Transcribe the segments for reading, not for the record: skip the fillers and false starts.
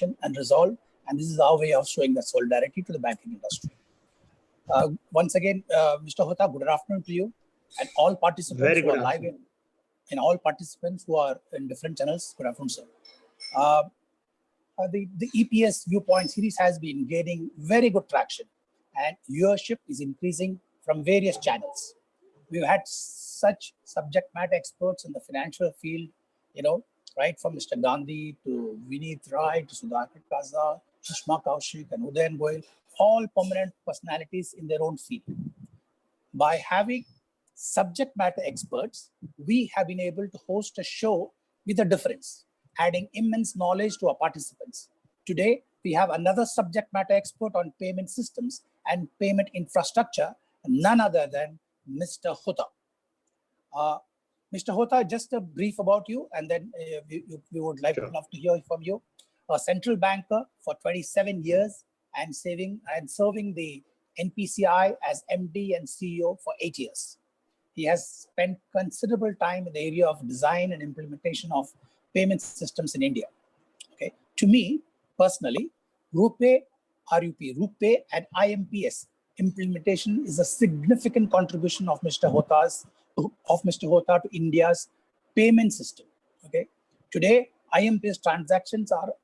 and resolve. And this is our way of showing the solidarity to the banking industry. Once again, Mr. Hota, good afternoon to you and all participants who are live and all participants who are in different channels. Good afternoon, sir. The EPS Viewpoint series has been gaining very good traction and viewership is increasing from various channels. We've had such subject matter experts in the financial field, right from Mr. Gandhi to Vineet Rai to Sudhakar Kaza, Sushma Kaushik and Udayan Goyal, all prominent personalities in their own field. By having subject matter experts, we have been able to host a show with a difference, adding immense knowledge to our participants. Today, we have another subject matter expert on payment systems and payment infrastructure, none other than Mr. Hota. Mr. Hota, just a brief about you, and then we would love to hear from you. A central banker for 27 years and serving the NPCI as MD and CEO for 8 years. He has spent considerable time in the area of design and implementation of payment systems in India. Okay, to me personally, RuPay and IMPS implementation is a significant contribution of Mr. Hota to India's payment system. Okay, today IMPS transactions are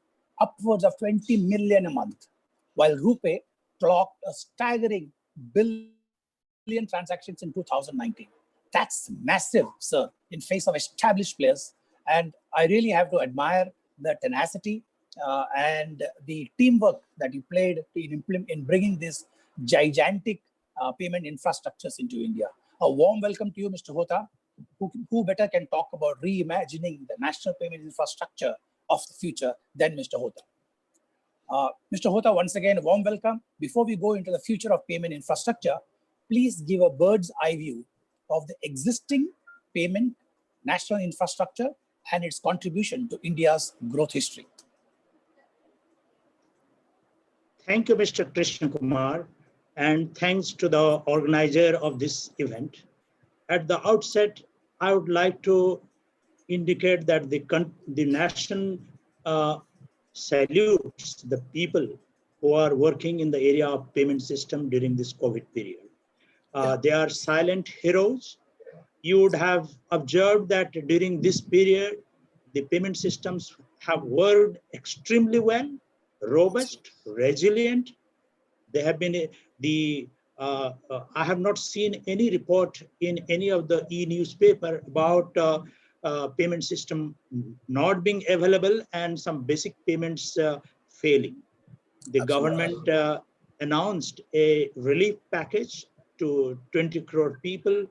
upwards of 20 million a month, while RuPay clocked a staggering billion transactions in 2019. That's massive, sir, in face of established players. And I really have to admire the tenacity and the teamwork that you played in bringing this gigantic payment infrastructures into India. A warm welcome to you, Mr. Hota. Who better can talk about reimagining the national payment infrastructure of the future than Mr. Hota? Mr. Hota, once again, a warm welcome. Before we go into the future of payment infrastructure, please give a bird's eye view of the existing payment national infrastructure and its contribution to India's growth history. Thank you, Mr. Krishna Kumar, and thanks to the organizer of this event. At the outset, I would like to indicate that the nation salutes the people who are working in the area of payment system during this COVID period. They are silent heroes. You would have observed that during this period, the payment systems have worked extremely well, robust, resilient. They have been I have not seen any report in any of the e-newspaper about payment system not being available and some basic payments failing. The government announced a relief package to 20 crore people,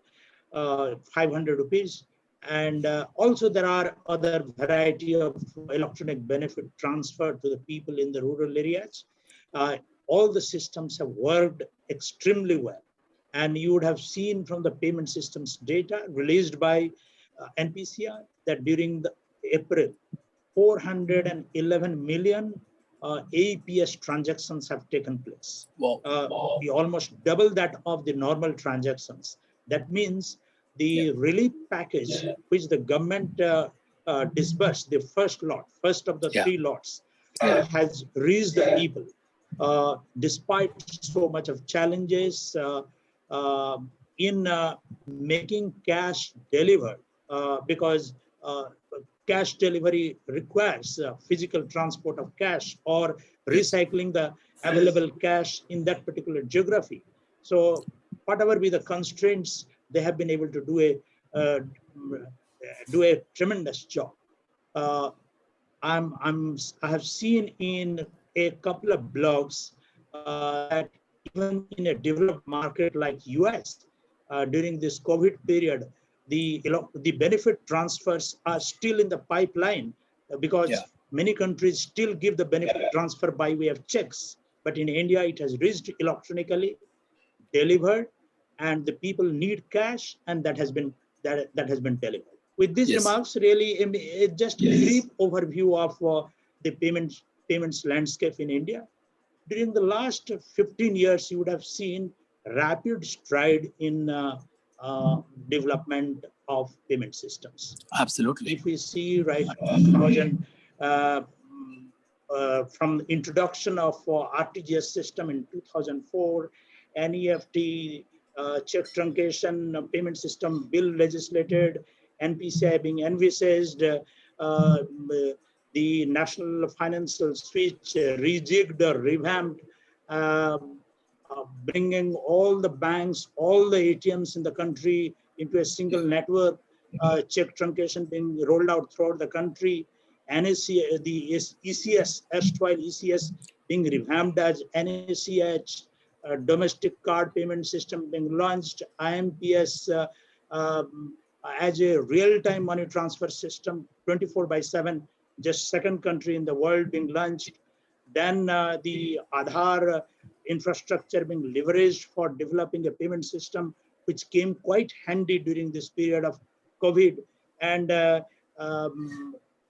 500 rupees. And also there are other variety of electronic benefit transferred to the people in the rural areas. All the systems have worked extremely well. And you would have seen from the payment systems data released by NPCI that during the April, 411 million AEPS transactions have taken place. Wow. We almost double that of the normal transactions. That means the relief package which the government disbursed, the first of the 3 lots, has reached the people. Despite so much of challenges in making cash delivered, because cash delivery requires physical transport of cash or recycling the available cash in that particular geography. So whatever be the constraints, they have been able to do a tremendous job. I have seen in a couple of blogs that even in a developed market like US, during this COVID period, the benefit transfers are still in the pipeline because many countries still give the benefit transfer by way of checks. But in India, it has reached electronically, delivered, and the people need cash, and that has been delivered. With these remarks, really, just a brief overview of the payments landscape in India. During the last 15 years, you would have seen rapid stride in development of payment systems. Absolutely. If we see right 2000, from the introduction of RTGS system in 2004, NEFT, check truncation payment system bill legislated, NPCI being envisaged, the national financial switch rejigged or revamped, bringing all the banks, all the ATMs in the country into a single network, check truncation being rolled out throughout the country, NAC, the ECS, erstwhile ECS being revamped as NACH, domestic card payment system being launched, IMPS as a real-time money transfer system, 24/7, just second country in the world being launched. Then the Aadhaar infrastructure being leveraged for developing a payment system, which came quite handy during this period of COVID. And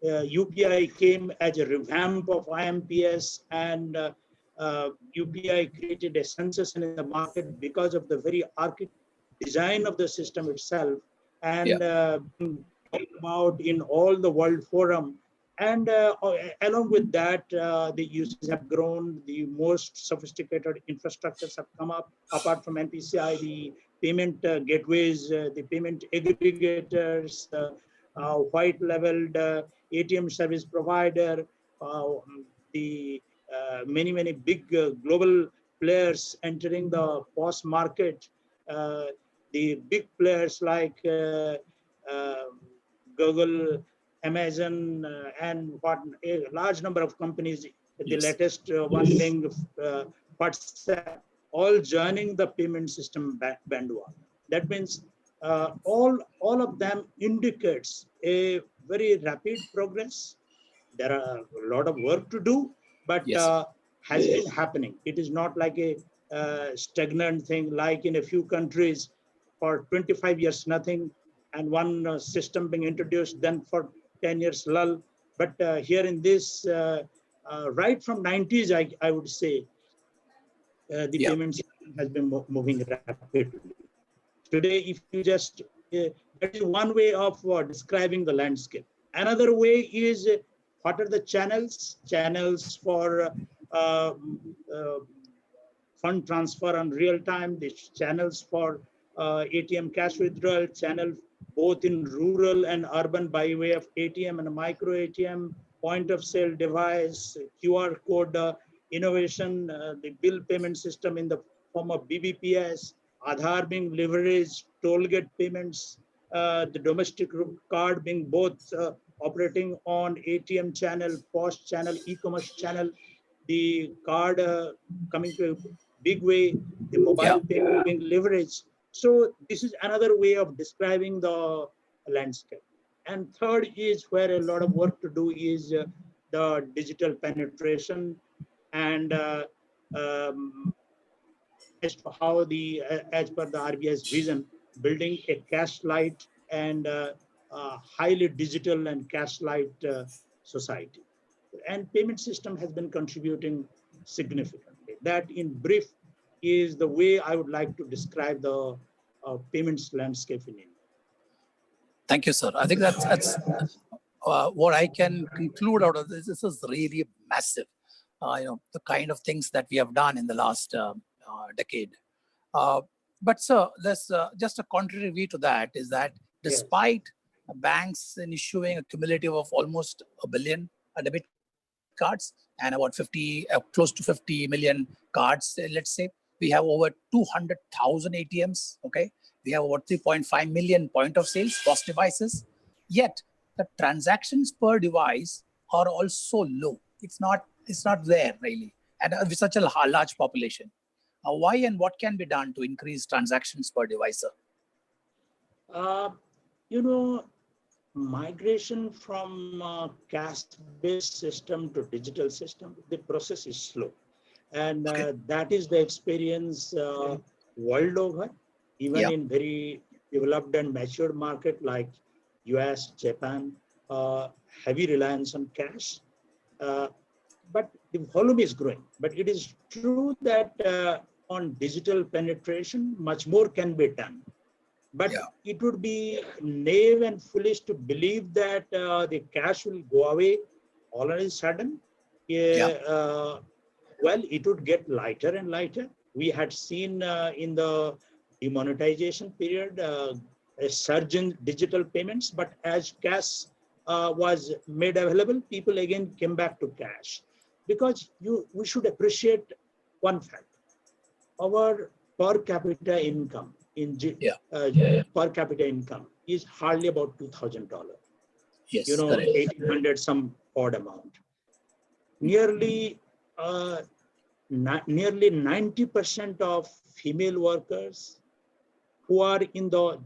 UPI came as a revamp of IMPS, and UPI created a sensation in the market because of the very design of the system itself, and talked about in all the world forum. And along with that, the uses have grown, the most sophisticated infrastructures have come up, apart from NPCI, the payment gateways, the payment aggregators, white-leveled ATM service provider, the many big global players entering the POS market, the big players like Google, Amazon, and what a large number of companies, the latest one being WhatsApp, all joining the payment system bandwagon. That means all of them indicates a very rapid progress. There are a lot of work to do, but has been happening. It is not like a stagnant thing, like in a few countries for 25 years, nothing, and one system being introduced, then for 10 years lull. But here in this, right from 90s, I would say, the payment system has been moving rapidly. Today, if you just, that is one way of describing the landscape. Another way is, what are the channels? Channels for fund transfer on real time, the channels for ATM cash withdrawal, channel both in rural and urban by way of ATM and micro ATM, point of sale device, QR code innovation, the bill payment system in the form of BBPS, Aadhaar being leveraged, toll gate payments, the domestic card being both operating on ATM channel, POS channel, e-commerce channel, the card coming to a big way, the mobile payment being leveraged. So this is another way of describing the landscape. And third is where a lot of work to do is the digital penetration, and as to how the, as per the RBI's vision, building a cash light and highly digital and cash light society. And payment system has been contributing significantly. That in brief is the way I would like to describe the payments landscape in India. Thank you, sir. I think that's what I can conclude out of this. This is really massive, the kind of things that we have done in the last decade. But sir, there's just a contrary view to that, is that despite banks in issuing a cumulative of almost 1 billion debit cards and about 50, close to 50 million cards, let's say, we have over 200,000 ATMs, okay? We have over 3.5 million point of sales, POS devices. Yet the transactions per device are also low. It's not there really, and with such a large population. Why and what can be done to increase transactions per device, sir? Migration from cash-based system to digital system, the process is slow. And that is the experience world over, even in very developed and matured market like US, Japan, heavy reliance on cash. But the volume is growing. But it is true that on digital penetration, much more can be done. But it would be naive and foolish to believe that the cash will go away all of a sudden. well, it would get lighter and lighter. We had seen in the demonetization period a surge in digital payments, but as cash was made available, people again came back to cash. Because we should appreciate one fact. Our per capita income per capita income is hardly about $2,000. Yes, you know, correct. 1,800 some odd amount. Nearly nearly 90% of female workers who are in the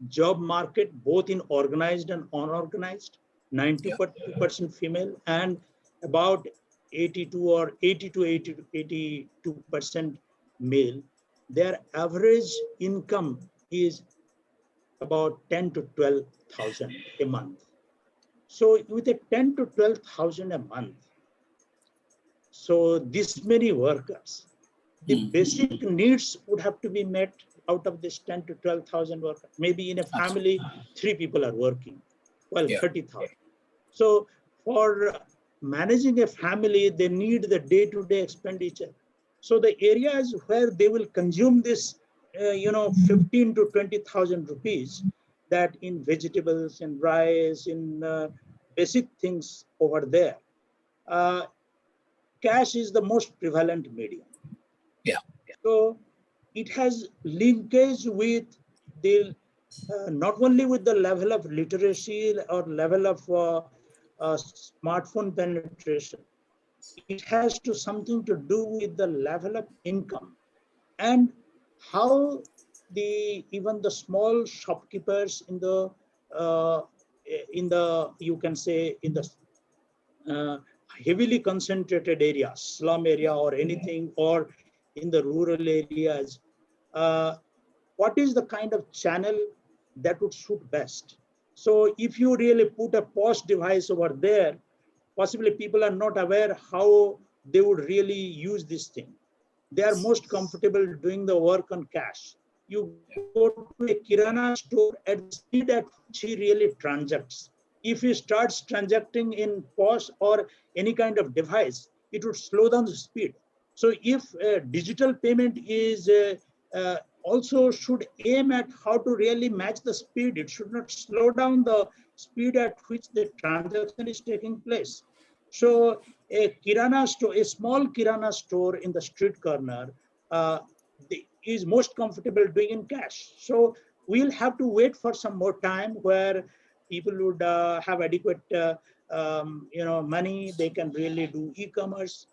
job market, both in organized and unorganized, 92% female, and about 82% male. Their average income is about 10 to 12,000 a month. So with a 10 to 12,000 a month, so this many workers, the basic needs would have to be met out of this 10 to 12,000 workers. Maybe in a family, 3 people are working, well, 30,000. So for managing a family, they need the day-to-day expenditure. So the areas where they will consume this, 15 to 20,000 rupees, that in vegetables, in rice, in basic things over there, cash is the most prevalent medium. So it has linkage with the not only with the level of literacy or level of smartphone penetration, it has to something to do with the level of income and how even the small shopkeepers in the you can say in the heavily concentrated areas, slum area or anything, or in the rural areas, what is the kind of channel that would suit best? So if you really put a POS device over there, possibly people are not aware how they would really use this thing. They are most comfortable doing the work on cash. You go to a Kirana store at the speed at which he really transacts. If he starts transacting in POS or any kind of device, it would slow down the speed. So if digital payment is also should aim at how to really match the speed, it should not slow down the speed at which the transaction is taking place. So a Kirana store, a small Kirana store in the street corner is most comfortable doing in cash. So we'll have to wait for some more time where people would have adequate money. They can really do e-commerce.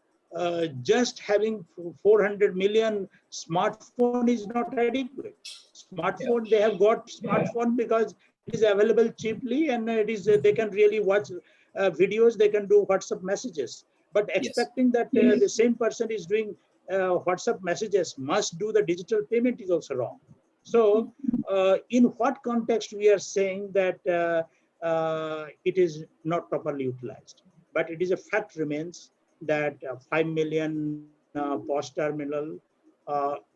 Just having 400 million smartphone is not adequate. Smartphone, they have got smartphone because it is available cheaply, and it is they can really watch videos, they can do WhatsApp messages. But expecting that the same person is doing WhatsApp messages must do the digital payment is also wrong. So in what context we are saying that it is not properly utilized? But it is a fact remains that 5 million POS terminal,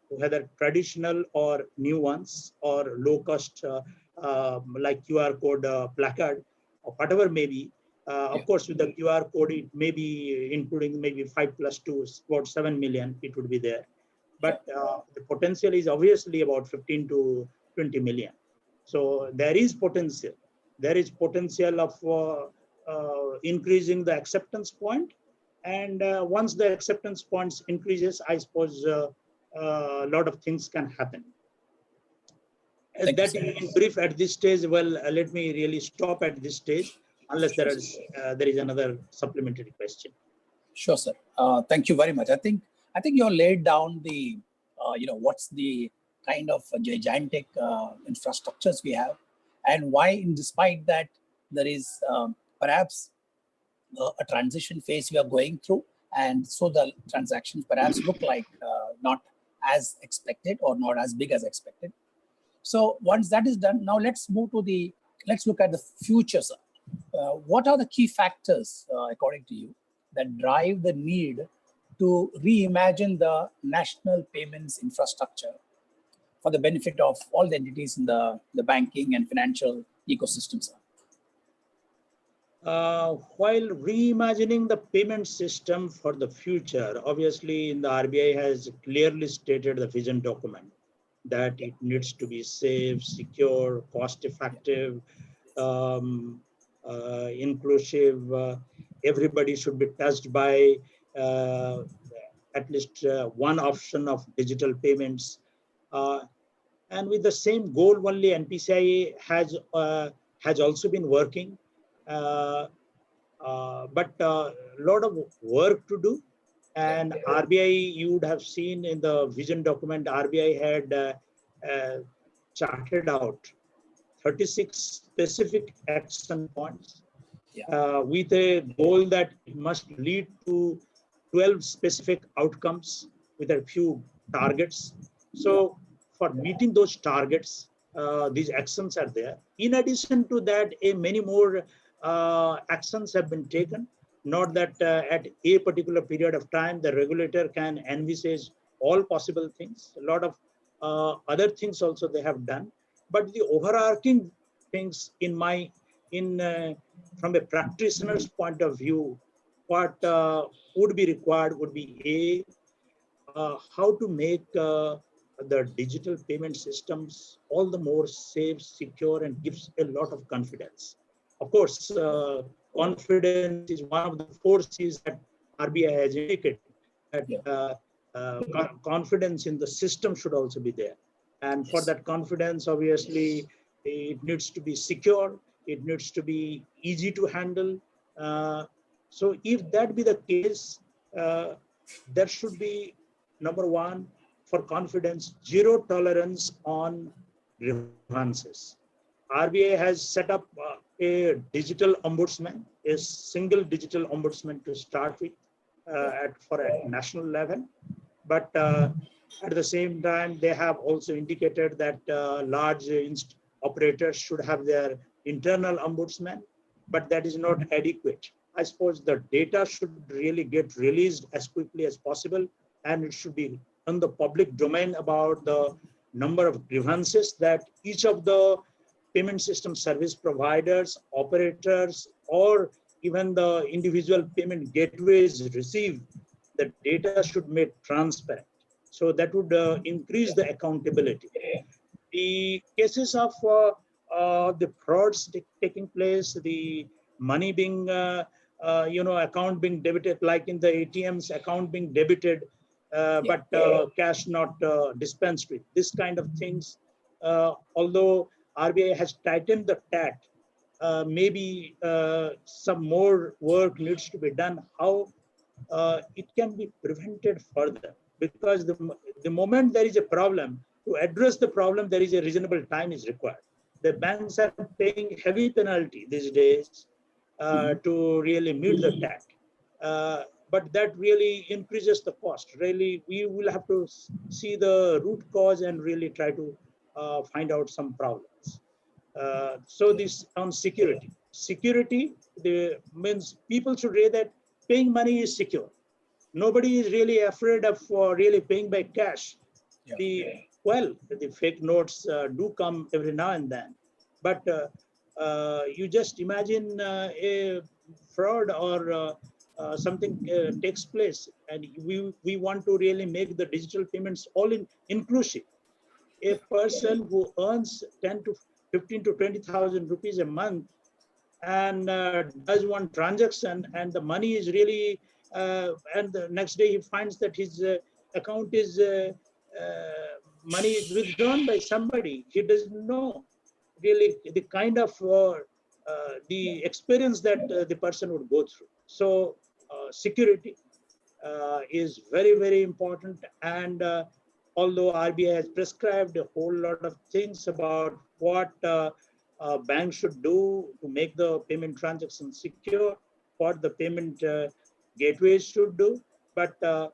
whether traditional or new ones or low cost like QR code placard or whatever may be. Of course, with the QR code, it may be including maybe 5 plus 2 is about 7 million, it would be there. But the potential is obviously about 15 to 20 million. So there is potential. There is potential of increasing the acceptance point. And once the acceptance points increases, I suppose a lot of things can happen. That in brief at this stage. Well, let me really stop at this stage, unless there is another supplementary question. Sure, sir. Thank you very much. I think you laid down the what's the kind of gigantic infrastructures we have, and why, despite that, there is perhaps a transition phase we are going through, and so the transactions perhaps look like not as expected or not as big as expected. So once that is done, now let's look at the future, sir. What are the key factors, according to you, that drive the need to reimagine the national payments infrastructure for the benefit of all the entities in the banking and financial ecosystem, sir? While reimagining the payment system for the future, obviously, the RBI has clearly stated the vision document that it needs to be safe, secure, cost-effective, um, inclusive. Everybody should be touched by uh, at least one option of digital payments. And with the same goal only, NPCI has also been working. Uh, but a lot of work to do. And RBI, you would have seen in the vision document, RBI had charted out 36 specific action points with a goal that it must lead to 12 specific outcomes with a few targets. So for meeting those targets, these actions are there. In addition to that, many more actions have been taken. Not that at a particular period of time, the regulator can envisage all possible things. A lot of other things also they have done. But the overarching things from a practitioner's point of view, what would be required would be how to make the digital payment systems all the more safe, secure, and gives a lot of confidence. Of course, confidence is one of the 4 C's that RBI has indicated. That confidence in the system should also be there. And for that confidence, obviously, it needs to be secure. It needs to be easy to handle. So if that be the case, there should be, number one, for confidence, zero tolerance on grievances. RBI has set up a digital ombudsman, a single digital ombudsman to start with for a national level. But at the same time, they have also indicated that large operators should have their internal ombudsman, but that is not adequate. I suppose the data should really get released as quickly as possible, and it should be in the public domain about the number of grievances that each of the payment system service providers, operators, or even the individual payment gateways receive. The data should be made transparent. So that would increase the accountability. The cases of the frauds taking place, the money being, account being debited, like in the ATMs, account being debited, but cash not dispensed with. This kind of things, although RBI has tightened the TAT, maybe some more work needs to be done. How it can be prevented further, because the moment there is a problem, to address the problem, there is a reasonable time is required. The banks are paying heavy penalty these days to really meet the TAT. But that really increases the cost. Really, we will have to see the root cause and really try to find out some problems. So this on security. Security means people should read that paying money is secure. Nobody is really afraid of really paying by cash. Well, the fake notes do come every now and then, but you just imagine a fraud or something takes place, and we want to really make the digital payments all inclusive. A person who earns 10 to 15 to 20,000 rupees a month and does one transaction, and the money is really, and the next day he finds that his account is money is withdrawn by somebody. He doesn't know really the kind of the experience that the person would go through. So security is very, very important. And although RBI has prescribed a whole lot of things about what banks should do to make the payment transactions secure, what the payment gateways should do, but a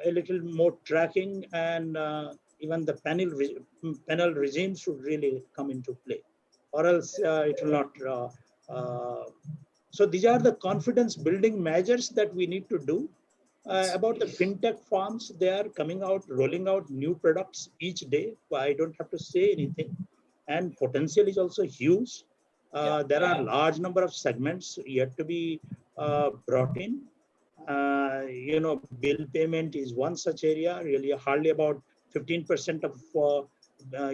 little more tracking and even the penal regime should really come into play, or else it will not. So these are the confidence building measures that we need to do. About the fintech firms, they are coming out, rolling out new products each day. I don't have to say anything. And potential is also huge. There are large number of segments yet to be brought in. Bill payment is one such area. Really, hardly about 15% of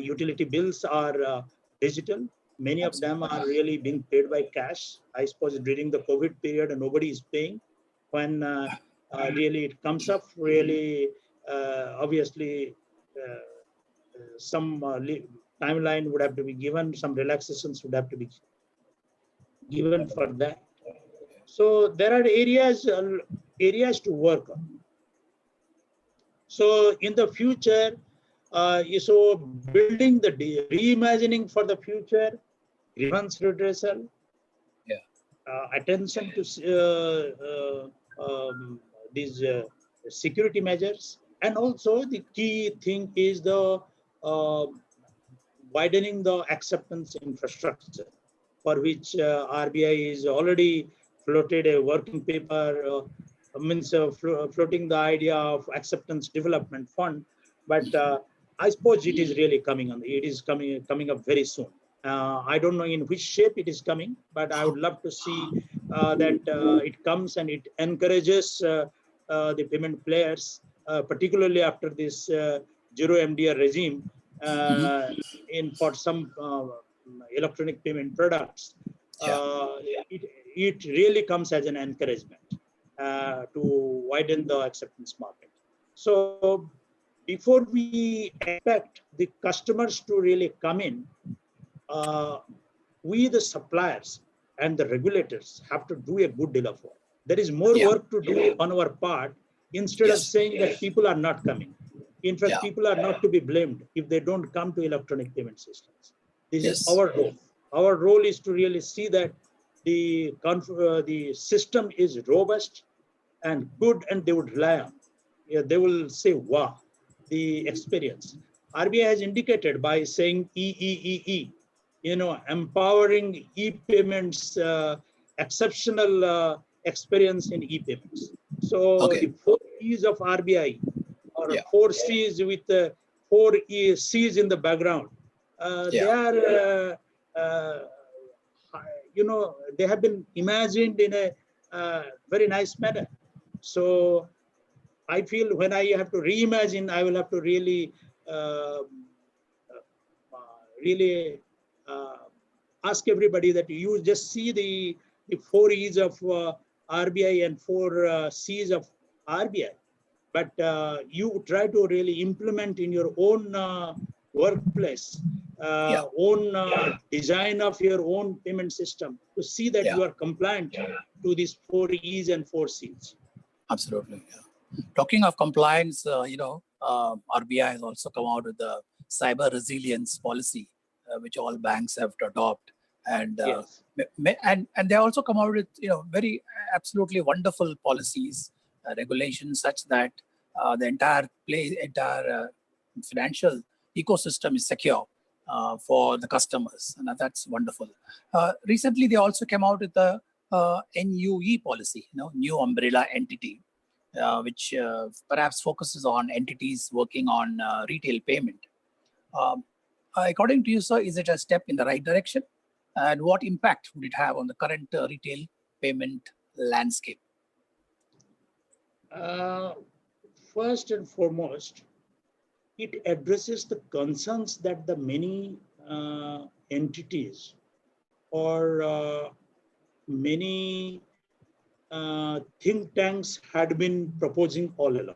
utility bills are digital. Many of them are really being paid by cash. I suppose during the COVID period, nobody is paying. When really it comes up, really, obviously, some timeline would have to be given, some relaxations would have to be given for that. So there are areas to work on. So in the future, so building the reimagining for the future, grievance redressal, attention to these security measures, and also the key thing is the widening the acceptance infrastructure, for which RBI is already floated a working paper, floating the idea of acceptance development fund. But I suppose it is really coming on. It is coming up very soon. I don't know in which shape it is coming, but I would love to see that it comes and it encourages the payment players, particularly after this zero MDR regime, for some electronic payment products. It really comes as an encouragement to widen the acceptance market. So before we expect the customers to really come in, we, the suppliers and the regulators, have to do a good deal of work. There is more work to do on our part, instead of saying that people are not coming. In fact, people are not to be blamed if they don't come to electronic payment systems. This is our role. Our role is to really see that the system is robust and good, and they would rely on. They will say, wow, the experience. RBI has indicated by saying EEEE, empowering e-payments, exceptional experience in e-payments. So the 4 E's of RBI, or 4 C's with 4 C's in the background, they are, they have been imagined in a very nice manner. So I feel when I have to reimagine, I will have to really, ask everybody that you just see the 4 E's of RBI and 4 C's of RBI, but you try to really implement in your own workplace, own design of your own payment system, to see that you are compliant to these 4 E's and 4 C's. Absolutely. Talking of compliance, RBI has also come out with the cyber resilience policy, which all banks have to adopt, and and they also come out with very absolutely wonderful policies, regulations, such that the entire financial ecosystem is secure for the customers, and that's wonderful. Recently, they also came out with the NUE policy, new umbrella entity, which perhaps focuses on entities working on retail payment. According to you, sir, is it a step in the right direction? And what impact would it have on the current retail payment landscape? First and foremost, it addresses the concerns that the many entities or many think tanks had been proposing all along,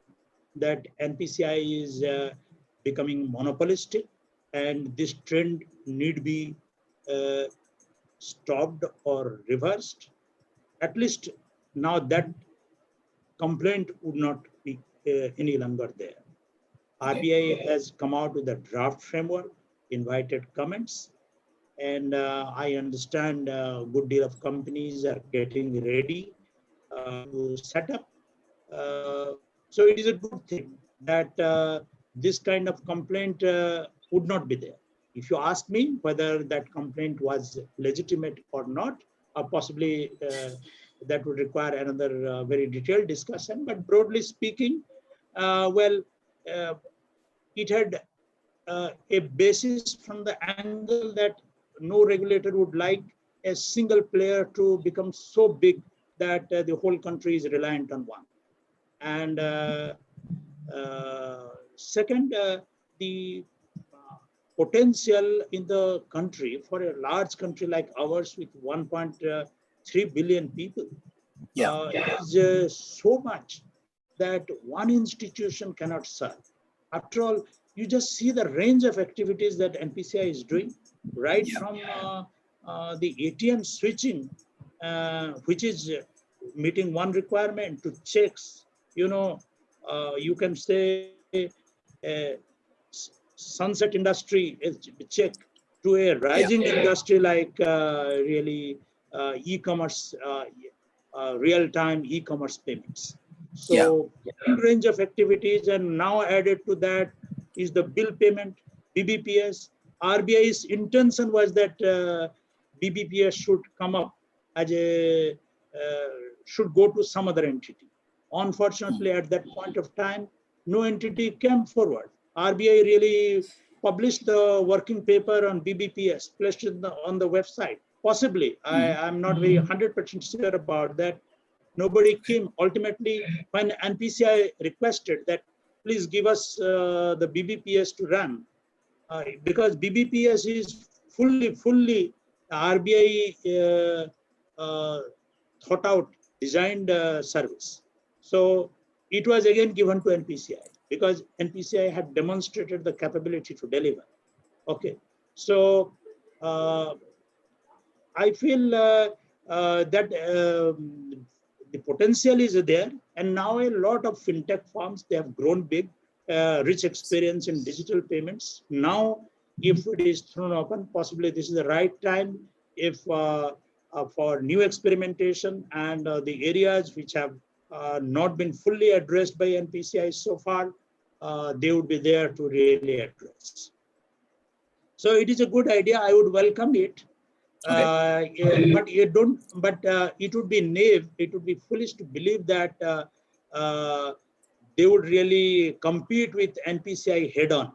that NPCI is becoming monopolistic, and this trend need be stopped or reversed. At least now that complaint would not be any longer there. RBI has come out with a draft framework, invited comments, and I understand a good deal of companies are getting ready to set up. So it is a good thing that this kind of complaint would not be there. If you ask me whether that complaint was legitimate or not, or possibly that would require another very detailed discussion. But broadly speaking, it had a basis from the angle that no regulator would like a single player to become so big that the whole country is reliant on one. And second, the potential in the country for a large country like ours with 1.3 billion people is so much that one institution cannot serve. After all, you just see the range of activities that NPCI is doing, right from the ATM switching, which is meeting one requirement, to checks. You can say sunset industry is check, to a rising industry like really e-commerce, real-time e-commerce payments. So range of activities, and now added to that is the bill payment, BBPS. RBI's intention was that BBPS should come up as a, should go to some other entity. Unfortunately, at that point of time, no entity came forward. RBI really published the working paper on BBPS, placed it on the website. Possibly, I'm not very 100% sure about that. Nobody came. Ultimately, when NPCI requested that, please give us the BBPS to run, because BBPS is fully RBI thought out, designed service. So it was again given to NPCI because NPCI had demonstrated the capability to deliver. Okay, so I feel that the potential is there, and now a lot of fintech firms, they have grown big, rich experience in digital payments. Now, if it is thrown open, possibly this is the right time if for new experimentation, and the areas which have not been fully addressed by NPCI so far, they would be there to really address. So it is a good idea. I would welcome it. But you don't. But it would be naive. It would be foolish to believe that they would really compete with NPCI head-on.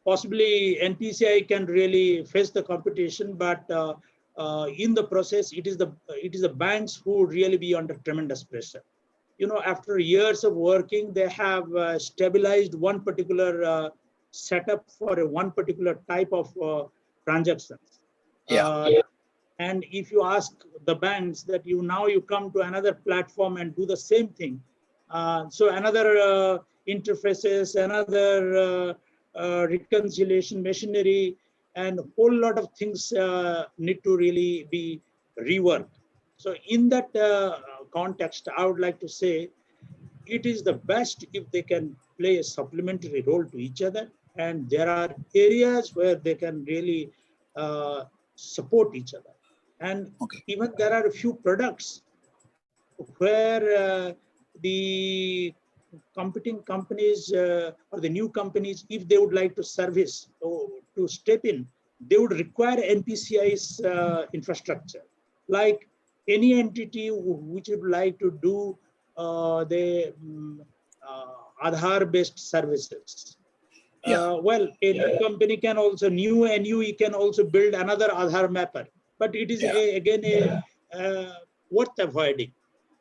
Possibly NPCI can really face the competition, but in the process, it is the banks who would really be under tremendous pressure. After years of working, they have stabilized one particular setup for one particular type of transactions. And if you ask the banks that you come to another platform and do the same thing, so another interfaces, another reconciliation machinery, and a whole lot of things need to really be reworked. So in that context, I would like to say it is the best if they can play a supplementary role to each other, and there are areas where they can really support each other. And even there are a few products where the competing companies or the new companies, if they would like to service or to step in, they would require NPCI's infrastructure. Like any entity which would like to do the Aadhaar-based services. Well, a new company can also, new NUE can also build another Aadhaar mapper. But it is again worth avoiding.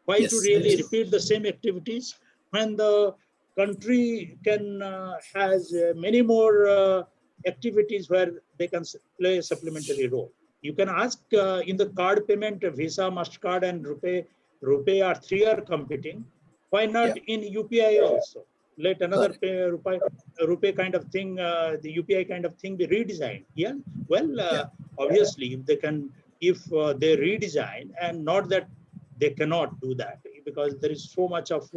Why to really repeat the same activities when the country can has many more activities where they can play a supplementary role. You can ask in the card payment, Visa, MasterCard, and RuPay are three are competing. Why not in UPI also? Let another RuPay kind of thing, the UPI kind of thing be redesigned. Obviously, if they can, if they redesign, and not that they cannot do that, because there is so much of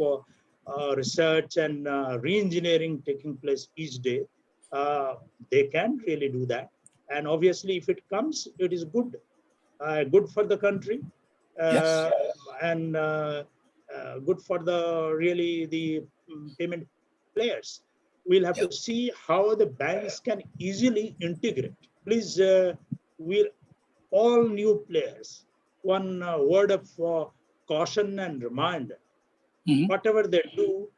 research and re-engineering taking place each day. They can really do that. And obviously, if it comes, it is good, good for the country, and good for the really the payment players. We'll have to see how the banks can easily integrate. Please, we're all new players. One word of caution and reminder. Whatever they do,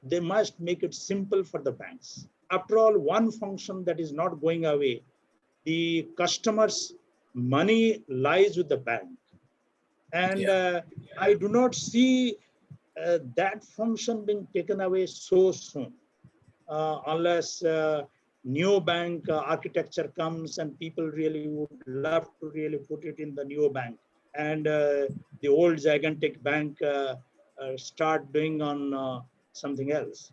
they must make it simple for the banks. After all, one function that is not going away, the customers money lies with the bank. And I do not see that function being taken away so soon, unless new bank architecture comes and people really would love to really put it in the new bank, and the old gigantic bank start doing on something else.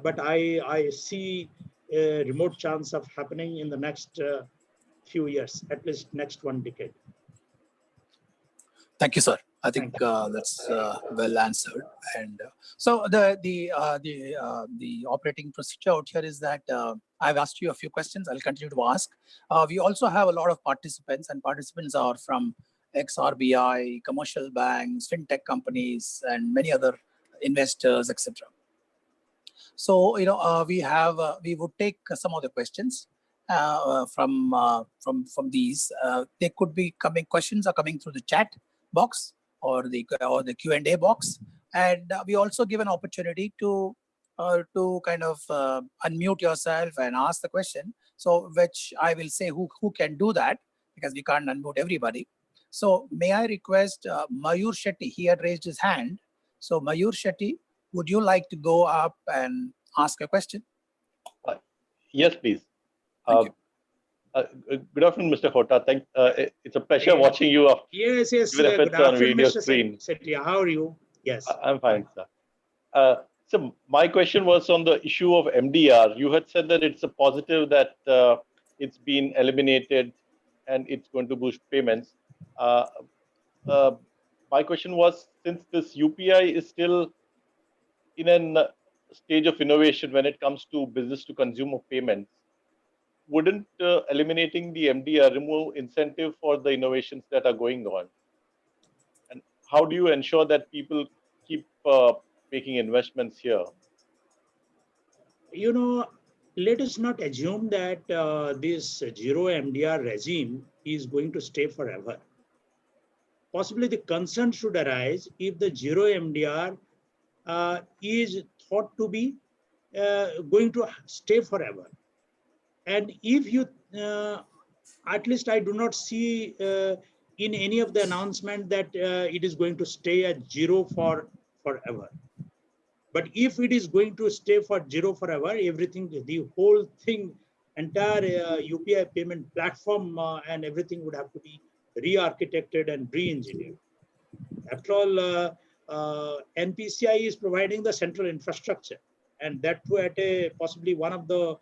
But I see a remote chance of happening in the next few years, at least next 1 decade. Thank you, sir. I think that's well answered. And so the operating procedure out here is that I've asked you a few questions. I'll continue to ask. We also have a lot of participants, and participants are from ex-RBI, commercial banks, fintech companies, and many other investors, etc. So we would take some of the questions from these. They could be questions are coming through the chat box or the Q&A box, and we also give an opportunity to kind of unmute yourself and ask the question. So which I will say who can do that, because we can't unmute everybody. So may I request Mayur Shetty? He had raised his hand. So Mayur Shetty, would you like to go up and ask a question? Yes, please. Thank you. Good afternoon, Mr. Hota. It's a pleasure watching you. Yes. Good afternoon, Mr. Screen. Sethi, how are you? Yes. I'm fine, sir. So my question was on the issue of MDR. You had said that it's a positive that it's been eliminated and it's going to boost payments. My question was, since this UPI is still in a stage of innovation when it comes to business to consumer payments, wouldn't eliminating the MDR remove incentive for the innovations that are going on? And how do you ensure that people keep making investments here? Let us not assume that this zero MDR regime is going to stay forever. Possibly the concern should arise if the zero MDR is thought to be going to stay forever. And if you, at least I do not see in any of the announcement that it is going to stay at zero forever. But if it is going to stay for zero forever, everything, the whole thing, entire UPI payment platform and everything would have to be re-architected and re-engineered. After all, NPCI is providing the central infrastructure, and that too at a possibly one of the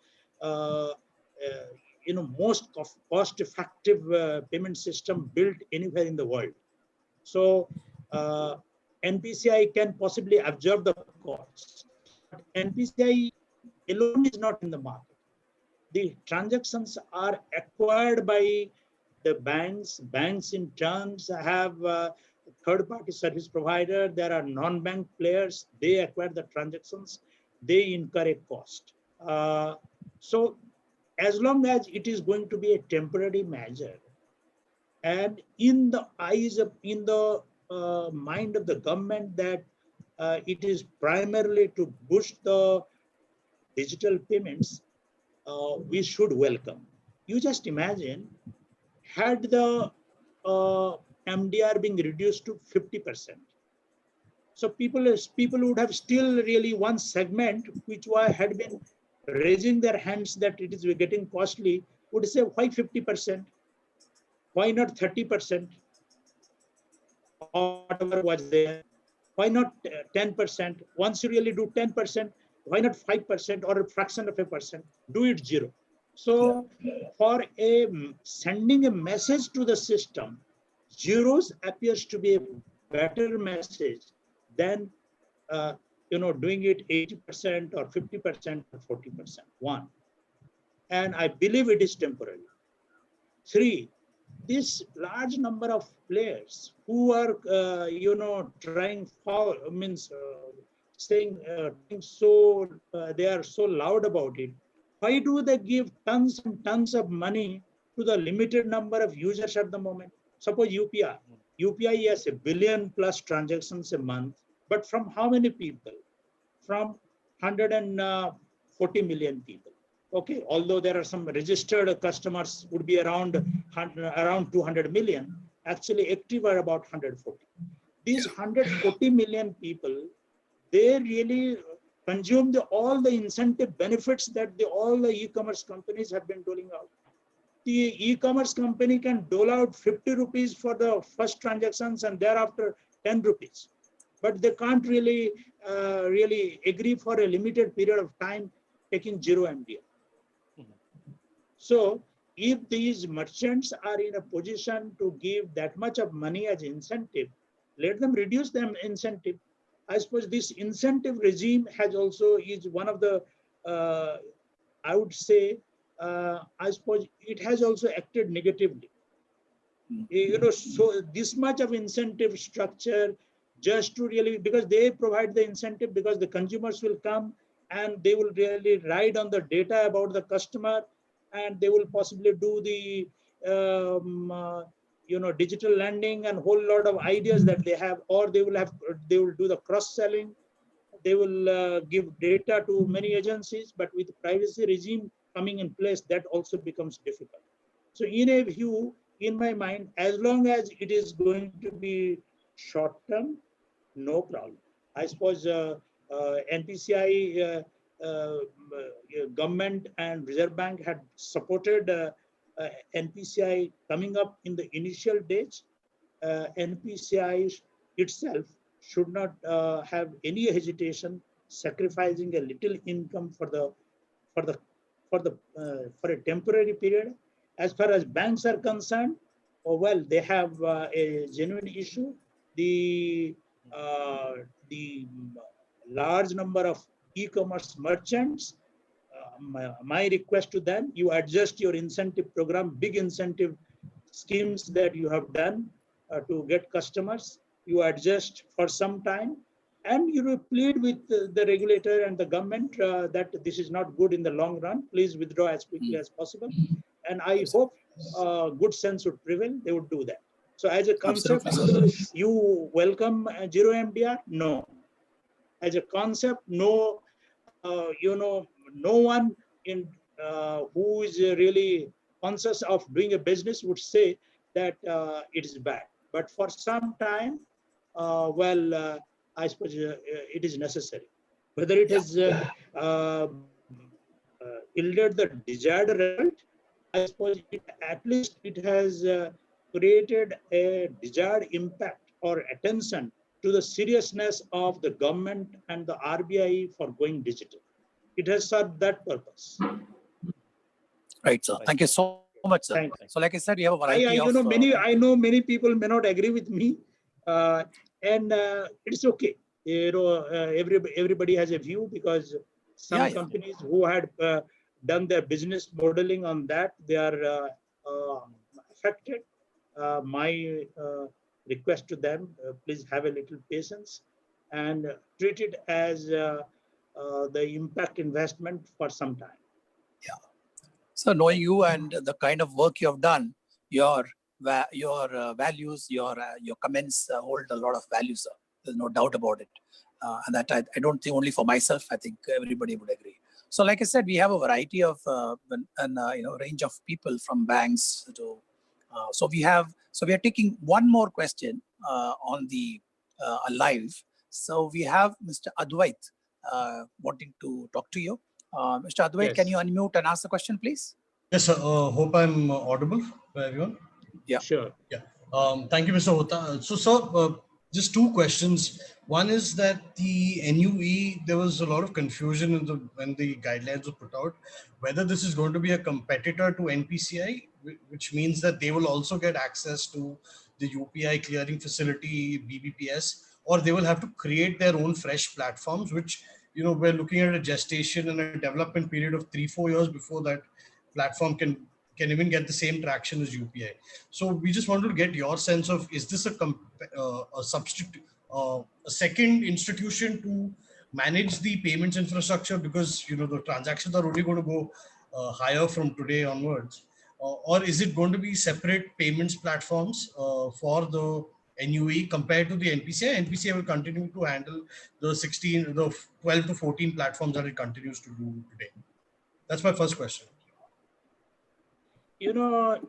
most cost-effective payment system built anywhere in the world. So NPCI can possibly absorb the cost. NPCI alone is not in the market. The transactions are acquired by the banks. Banks in turns have third-party service provider. There are non-bank players. They acquire the transactions. They incur a cost. So as long as it is going to be a temporary measure, and in the eyes of, in the mind of the government that it is primarily to boost the digital payments, we should welcome. You just imagine, had the MDR being reduced to 50%. So people would have still really one segment which had been raising their hands that it is getting costly, would say, why 50%? Why not 30%? Or whatever was there. Why not 10%? Once you really do 10%, why not 5% or a fraction of a percent? Do it zero. So for sending a message to the system, zeros appears to be a better message than doing it 80% or 50% or 40%. One, and I believe it is temporary. Three, this large number of players who are trying for saying so they are so loud about it. Why do they give tons and tons of money to the limited number of users at the moment? Suppose UPI. UPI has 1 billion plus transactions a month, but from how many people? From 140 million people. Okay, although there are some registered customers would be around 200 million, actually active are about 140. These 140 million people, they really consume all the incentive benefits that all the e-commerce companies have been doling out. The e-commerce company can dole out 50 rupees for the first transactions and thereafter 10 rupees. But they can't really agree for a limited period of time taking zero MDR. So if these merchants are in a position to give that much of money as incentive, let them reduce them incentive. I suppose this incentive regime has also is one of the, I would say, I suppose it has also acted negatively. So this much of incentive structure just to really, because they provide the incentive because the consumers will come and they will really ride on the data about the customer, and they will possibly do the digital lending and whole lot of ideas that they have, or they will do the cross selling. They will give data to many agencies, but with privacy regime coming in place, that also becomes difficult. So in a view, in my mind, as long as it is going to be short term, no problem. I suppose NPCI government and Reserve Bank had supported NPCI coming up in the initial days. NPCI itself should not have any hesitation sacrificing a little income for a temporary period. As far as banks are concerned, well, they have a genuine issue. The large number of e-commerce merchants, my request to them, you adjust your incentive program, big incentive schemes that you have done to get customers, you adjust for some time, and you plead with the regulator and the government that this is not good in the long run. Please withdraw as quickly as possible. And I hope good sense would prevail. They would do that. So as a concept, you welcome zero MDR? No. As a concept, no. No one in who is really conscious of doing a business would say that it is bad. But for some time, I suppose it is necessary. Whether it has yielded the desired result, I suppose at least it has created a desired impact or attention to the seriousness of the government and the RBI for going digital. It has served that purpose. Right, sir. Thank you so much, sir. So, like I said, we have a variety of. I know many people may not agree with me, and it's okay. Everybody has a view, because some companies who had done their business modeling on that, they are affected. My request to them, please have a little patience and treat it as the impact investment for some time. Yeah. So knowing you and the kind of work you have done, your values, your comments hold a lot of value, sir. There's no doubt about it. And that I don't think only for myself, I think everybody would agree. So like I said, we have a variety of range of people from banks to. So we are taking one more question on the live. So we have Mr. Advait wanting to talk to you. Mr. Advait, yes. Can you unmute and ask the question, please? Yes, sir. Hope I'm audible for everyone. Yeah, sure. Yeah. Thank you, Mr. Hota. So, sir, just two questions. One is that the NUE, there was a lot of confusion when the guidelines were put out, whether this is going to be a competitor to NPCI, which means that they will also get access to the UPI clearing facility, BBPS, or they will have to create their own fresh platforms, which, we're looking at a gestation and a development period of 3-4 years before that platform can even get the same traction as UPI. So we just wanted to get your sense of, is this a substitute, a second institution to manage the payments infrastructure, because the transactions are only going to go higher from today onwards, or is it going to be separate payments platforms for the NUE compared to the NPCI? NPCI will continue to handle the 12 to 14 platforms that it continues to do today. That's my first question. You know,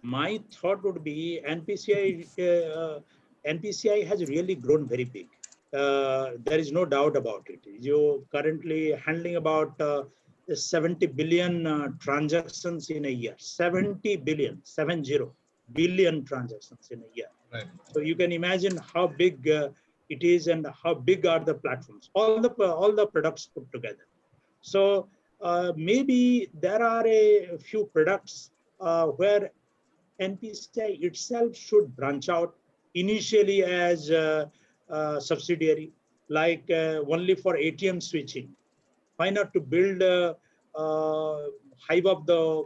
my thought would be NPCI has really grown very big. There is no doubt about it. You currently handling about 70 billion transactions in a year. 70 billion, 70 billion transactions in a year. Right. So you can imagine how big it is and how big are the platforms, all the products put together. So maybe there are a few products where NPCI itself should branch out initially as a subsidiary, like only for ATM switching. Why not to build a hive of the,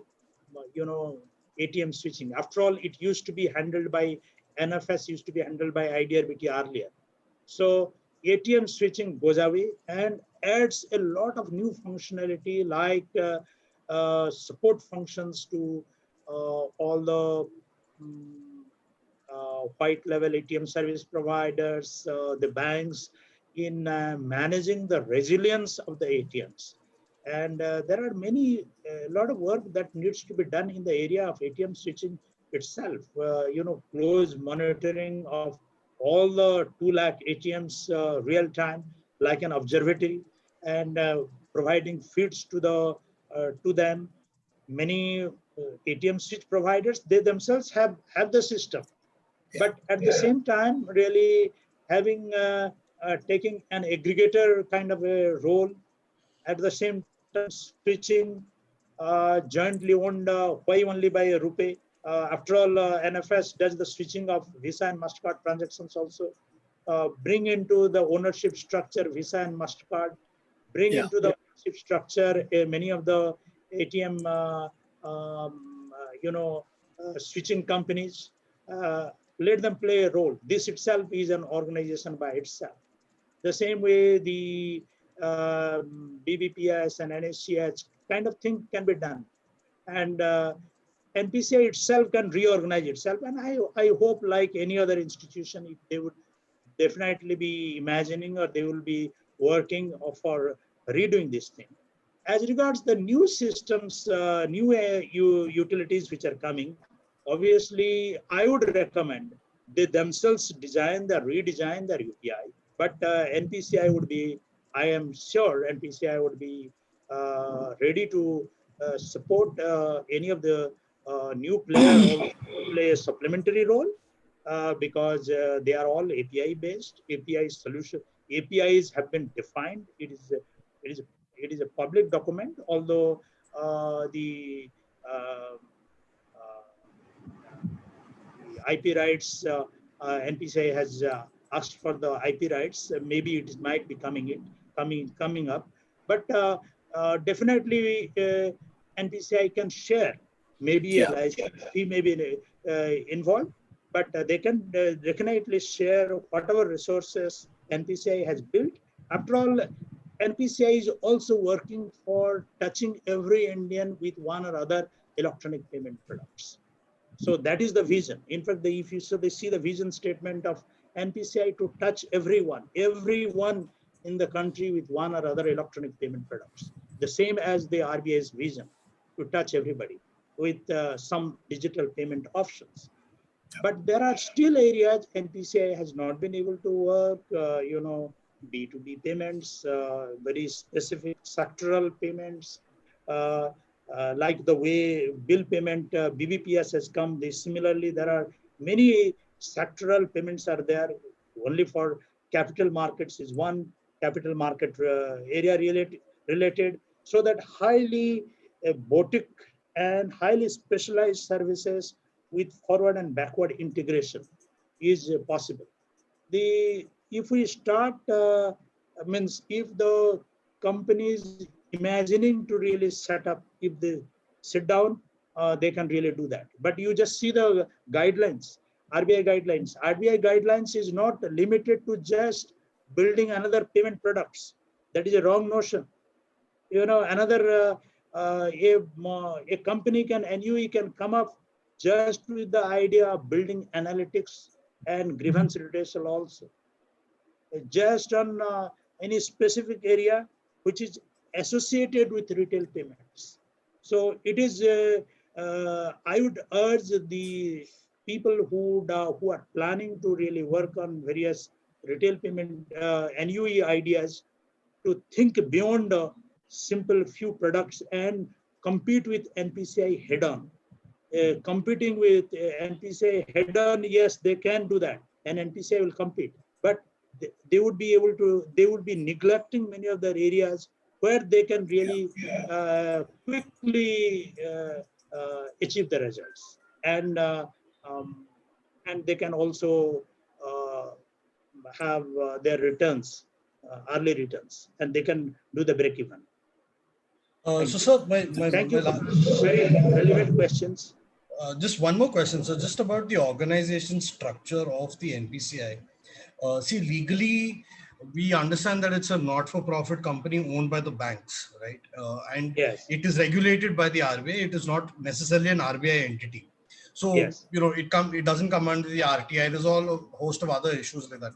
ATM switching? After all, it used to be handled by NFS, used to be handled by IDRBT earlier. So ATM switching goes away and adds a lot of new functionality like support functions to all the white level ATM service providers, the banks in managing the resilience of the ATMs. And there are a lot of work that needs to be done in the area of ATM switching itself, close monitoring of all the 2 lakh ATMs real time, like an observatory, and providing feeds to them. Many ATM switch providers, they themselves have the system, but at the same time, really having taking an aggregator kind of a role, at the same time switching jointly owned why only by a rupee. After all, NFS does the switching of Visa and MasterCard transactions also. Bring into the ownership structure Visa and MasterCard, bring into the ownership structure many of the ATM, switching companies. Let them play a role. This itself is an organization by itself. The same way the BBPS and NSCH kind of thing can be done. And NPCI itself can reorganize itself. And I hope, like any other institution, if they would definitely be imagining or they will be working for redoing this thing. As regards the new systems, new utilities which are coming, obviously I would recommend they themselves redesign their UPI. But NPCI would be, I am sure NPCI would be ready to support any of the new players or play a supplementary role. Because they are all API based. API solution APIs have been defined. It is a public document. Although the IP rights, NPCI has asked for the IP rights. Maybe it might be coming up, but definitely NPCI can share. Maybe a license fee may be involved, but they can definitely share whatever resources NPCI has built. After all, NPCI is also working for touching every Indian with one or other electronic payment products. So that is the vision. In fact, if you see the vision statement of NPCI to touch everyone in the country with one or other electronic payment products. The same as the RBI's vision to touch everybody with some digital payment options. But there are still areas NPCI has not been able to work, B2B payments, very specific sectoral payments, like the way bill payment, BBPS has come. Similarly, there are many sectoral payments are there. Only for capital markets is one capital market area related, so that highly boutique and highly specialized services with forward and backward integration is possible. If we start, if the companies imagining to really set up, if they sit down, they can really do that. But you just see the guidelines, RBI guidelines. RBI guidelines is not limited to just building another payment products. That is a wrong notion. Another a company NUE can come up just with the idea of building analytics and grievance redressal also. Just on any specific area, which is associated with retail payments. So it is, I would urge the people who are planning to really work on various retail payment NUE ideas to think beyond simple few products and compete with NPCI head-on. Competing with NPCI head-on, yes, they can do that, and NPCI will compete. But they would be able to, they would be neglecting many of their areas where they can really quickly achieve the results, and they can also have their returns, early returns, and they can do the break even. So, sir, Thank you for very relevant questions. Just one more question. So, just about the organization structure of the NPCI. See, legally, we understand that it's a not-for-profit company owned by the banks, right? And Yes. it is regulated by the RBI. It is not necessarily an RBI entity. So, Yes. you know, it doesn't come under the RTI. There's all a host of other issues like that.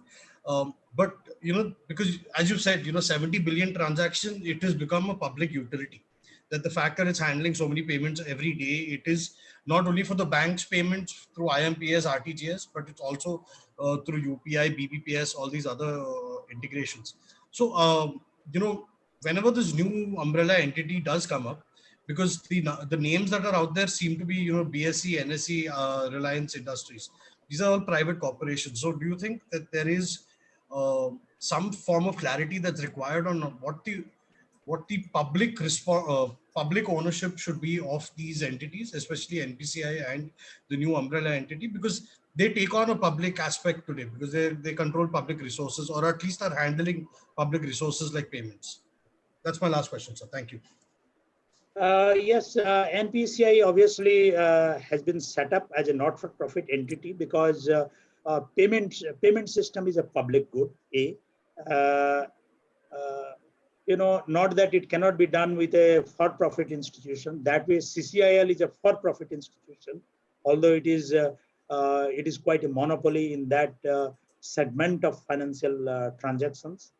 But, you know, because as you said, you know, 70 billion transactions, it has become a public utility. That the fact that it's handling so many payments every day, it is not only for the bank's payments through IMPS, RTGS, but it's also through UPI, BBPS, all these other integrations. So, you know, whenever this new umbrella entity does come up, because the names that are out there seem to be, you know, BSE, NSE, Reliance Industries. These are all private corporations. So do you think that there is some form of clarity that's required on what the public ownership should be of these entities, especially NPCI and the new umbrella entity, because they take on a public aspect today, because they control public resources, or at least are handling public resources like payments. That's my last question, sir. Thank you. Yes, NPCI obviously has been set up as a not-for-profit entity because payment system is a public good. You know, not that it cannot be done with a for-profit institution. That way, CCIL is a for-profit institution, although it is quite a monopoly in that segment of financial transactions.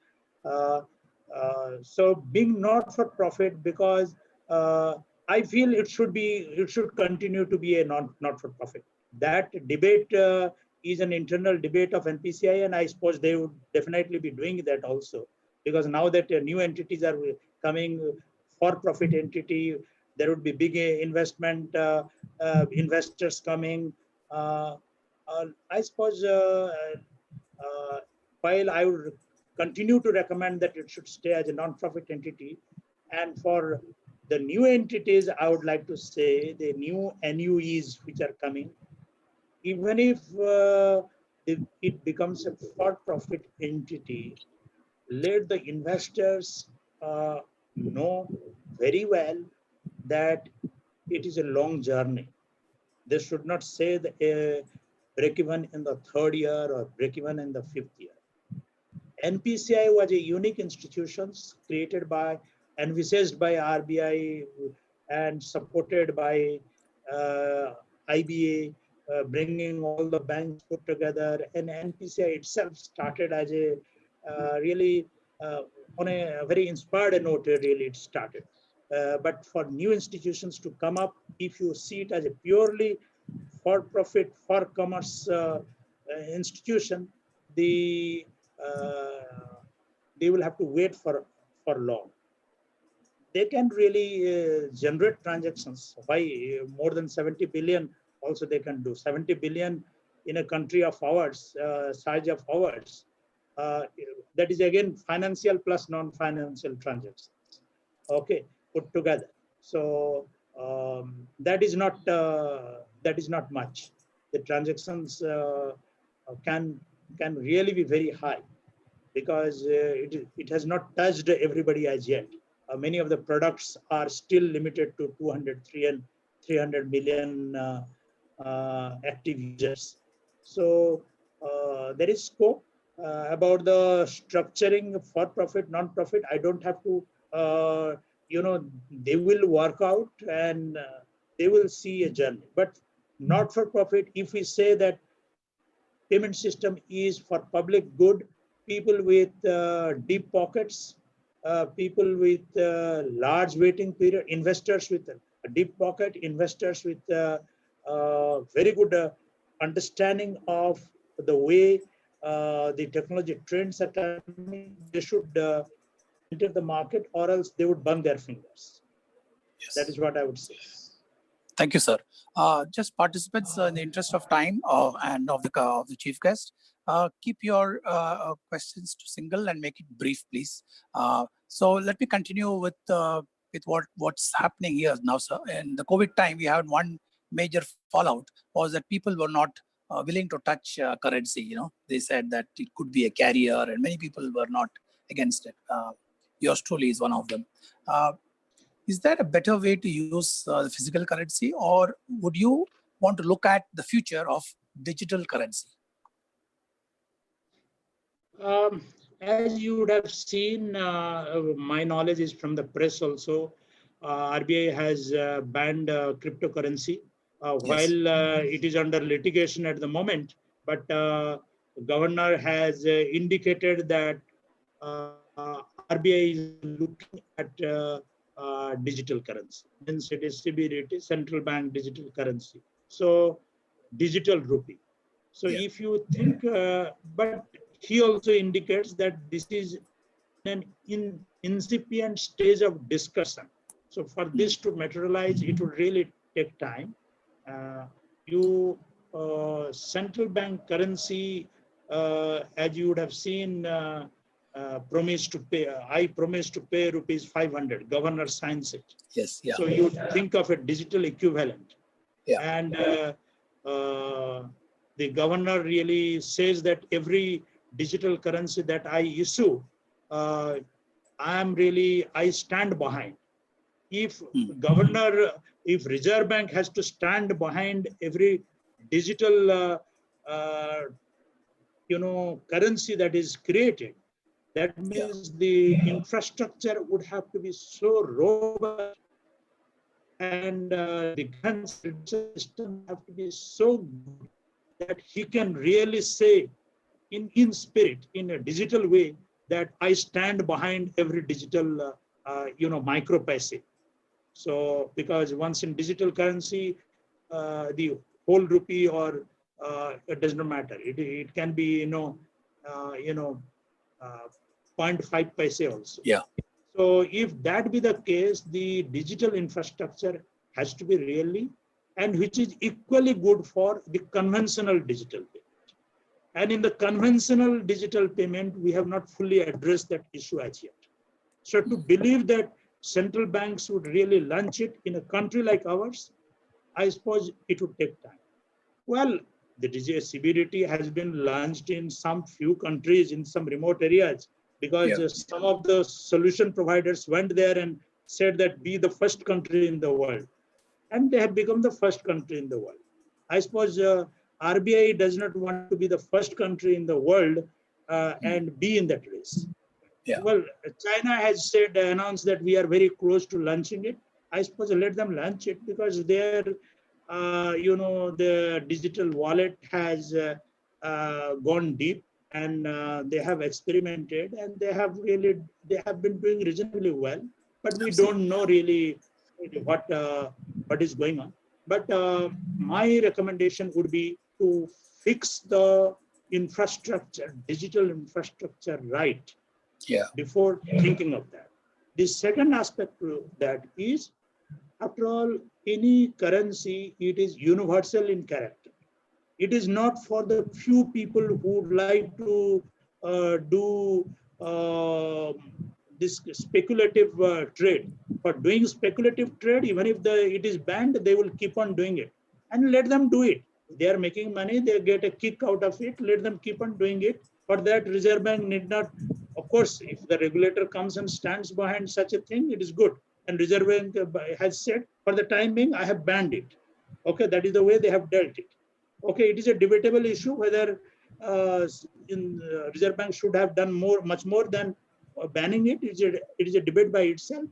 So being not-for-profit, because I feel it should continue to be a not-for-profit. That debate is an internal debate of NPCI, and I suppose they would definitely be doing that also. Because now that new entities are coming, for-profit entity, there would be big investment investors coming. I suppose while I would continue to recommend that it should stay as a non-profit entity, and for the new entities, I would like to say the new NUEs which are coming, even if it becomes a for-profit entity, let the investors know very well that it is a long journey. They should not say the break even in the third year or break even in the fifth year. NPCI was a unique institution created by, envisaged by RBI and supported by IBA, bringing all the banks put together. And NPCI itself started as a really on a very inspired note, really it started. But for new institutions to come up, if you see it as a purely for-profit, for-commerce institution, they will have to wait for long. They can really generate transactions. Why more than 70 billion also they can do. 70 billion in a country of ours, size of ours. That is again financial plus non-financial transactions. Okay, put together. So that is not much. The transactions can really be very high, because it has not touched everybody as yet. Many of the products are still limited to 200, 300 million active users. So there is scope. About the structuring for profit, non-profit, I don't have to, you know, they will work out and they will see a journey. But not for profit, if we say that payment system is for public good, people with deep pockets, people with large waiting period, investors with a deep pocket, investors with very good understanding of the way the technology trends are coming, they should enter the market, or else they would burn their fingers. Yes. That is what I would say. Thank you, sir. Just participants, in the interest of time and of the chief guest, keep your questions to single and make it brief, please. So let me continue with what's happening here now, sir. In the COVID time, we had one major fallout was that people were not willing to touch currency. You know, they said that it could be a carrier, and many people were not against it. Yours truly is one of them. Is there a better way to use the physical currency, or would you want to look at the future of digital currency? As you would have seen, my knowledge is from the press also. RBI has banned cryptocurrency while it is under litigation at the moment, but governor has indicated that RBI is looking at digital currency. Means it is CBDT, central bank digital currency. So digital rupee. So if you think, but he also indicates that this is an incipient stage of discussion. So for this to materialize, it would really take time. Central bank currency, as you would have seen, promise to pay. I promise to pay rupees 500. Governor signs it. Yes. Yeah. So you think of a digital equivalent. Yeah. And the governor really says that every digital currency that I issue, I stand behind. If if Reserve Bank has to stand behind every digital, currency that is created, that means the infrastructure would have to be so robust, and the system have to be so good that he can really say in spirit, in a digital way, that I stand behind every digital, micro paise. So because once in digital currency, the whole rupee or it does not matter. It can be 0.5 paise also. Yeah. So if that be the case, the digital infrastructure has to be really, and which is equally good for the conventional digital payment. And in the conventional digital payment, we have not fully addressed that issue as yet. So to believe that central banks would really launch it in a country like ours, I suppose it would take time. Well, the CBDT has been launched in some few countries in some remote areas, because some of the solution providers went there and said that be the first country in the world. And they have become the first country in the world. I suppose RBI does not want to be the first country in the world and be in that race. Yeah. Well, China has announced that we are very close to launching it. I suppose let them launch it, because their, the digital wallet has gone deep, and they have experimented, and they have been doing reasonably well. But we don't know really what is going on. But my recommendation would be to fix the infrastructure, digital infrastructure right before thinking of that. The second aspect to that is, after all, any currency, it is universal in character. It is not for the few people who would like to do this speculative trade. For doing speculative trade, even if it is banned, they will keep on doing it. And let them do it. They are making money, they get a kick out of it, let them keep on doing it. For that, Reserve Bank need not, of course, if the regulator comes and stands behind such a thing, it is good. And Reserve Bank has said, for the time being, I have banned it. Okay, that is the way they have dealt it. Okay, it is a debatable issue whether Reserve Bank should have done much more than banning it. It is a debate by itself.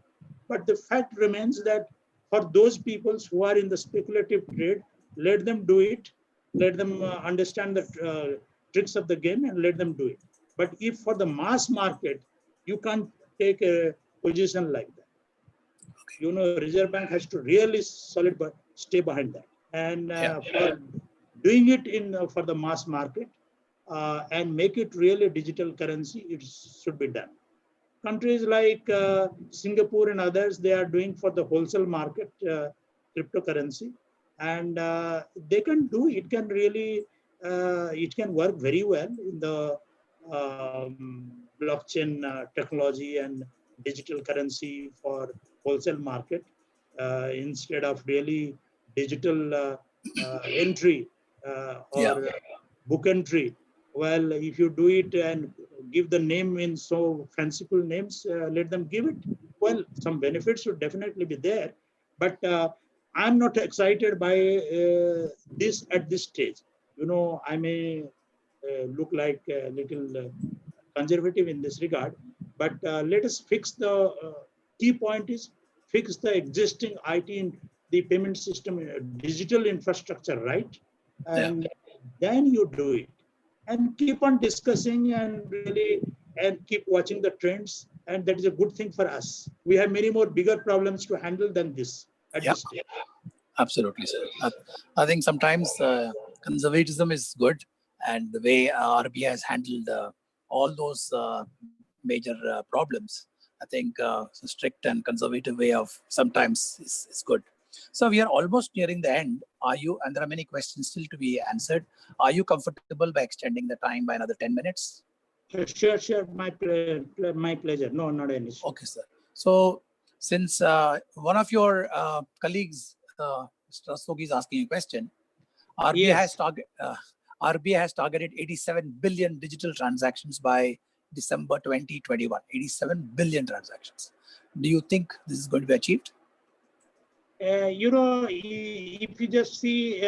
But the fact remains that for those people who are in the speculative trade, let them do it. Let them understand the tricks of the game and let them do it. But if for the mass market, you can't take a position like that. You know, Reserve Bank has to really stay behind that. And for doing it for the mass market and make it really digital currency, it should be done. Countries like Singapore and others, they are doing for the wholesale market cryptocurrency, and they can do it. Can really it can work very well in the blockchain technology and digital currency for wholesale market instead of really digital entry or book entry. Well, if you do it and give the name in so fanciful names, let them give it. Well, some benefits should definitely be there, but I'm not excited by this at this stage. You know, I may look like a little conservative in this regard, but let us fix the key point is fix the existing IT in the payment system, digital infrastructure, right? And then you do it. And keep on discussing and really and keep watching the trends, and that is a good thing for us. We have many more bigger problems to handle than this at this stage. Absolutely, sir. I think sometimes conservatism is good, and the way RBI has handled all those major problems, I think a strict and conservative way of sometimes is good. So we are almost nearing the end. Are you, and there are many questions still to be answered. Are you comfortable by extending the time by another 10 minutes? Sure. My pleasure. No, not an issue. Okay, sir. So since one of your colleagues, Mr. Rastogi, is asking a question, RBI has targeted 87 billion digital transactions by December 2021. 87 billion transactions. Do you think this is going to be achieved? You know, if you just see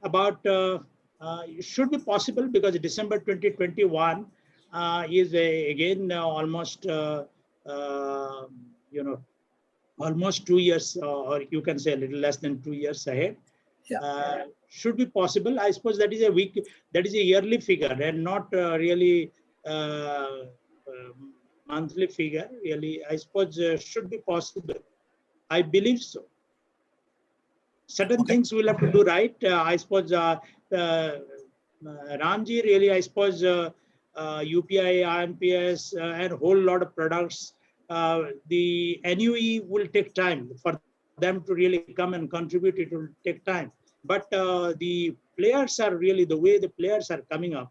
about, it should be possible because December 2021 is again almost, you know, almost 2 years, or you can say a little less than 2 years ahead. Should be possible. I suppose that is a yearly figure and not really monthly figure. Really, I suppose should be possible. I believe so. Certain things we'll have to do right. I suppose Ramji, really, I suppose UPI, IMPS, and a whole lot of products. The NUE will take time for them to really come and contribute. It will take time. But the players are really, the way the players are coming up,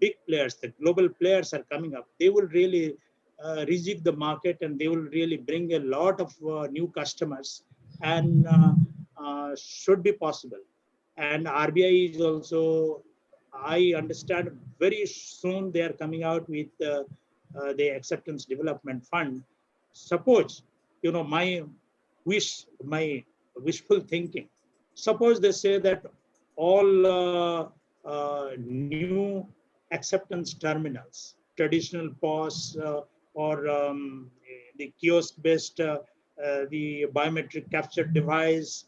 big players, the global players are coming up, they will really rejig the market, and they will really bring a lot of new customers, and should be possible. And RBI is also, I understand, very soon they are coming out with the Acceptance Development Fund. Suppose, you know, my wishful thinking, suppose they say that all new acceptance terminals, traditional POS or the kiosk-based, the biometric capture device,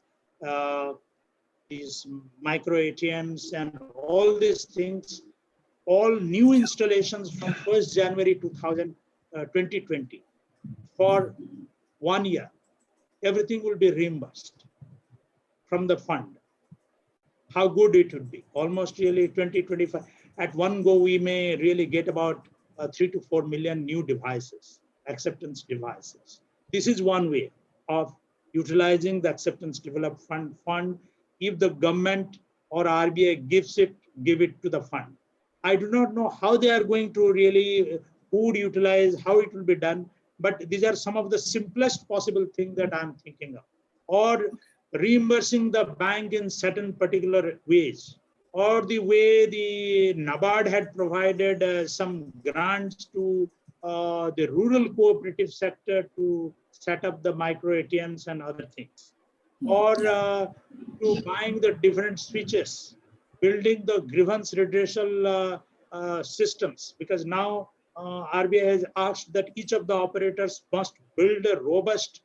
these micro ATMs and all these things, all new installations from 1st January 2020 for 1 year, everything will be reimbursed from the fund. How good it would be. Almost really 2025. At one go, we may really get about 3 to 4 million new devices, acceptance devices. This is one way of utilizing the Acceptance Development Fund. If the government or RBI gives it, give it to the fund. I do not know how they are going to really, who would utilize, how it will be done, but these are some of the simplest possible things that I'm thinking of. Or reimbursing the bank in certain particular ways, or the way the NABARD had provided some grants to the rural cooperative sector to set up the micro ATMs and other things, or to buying the different switches, building the grievance redressal systems, because now RBI has asked that each of the operators must build a robust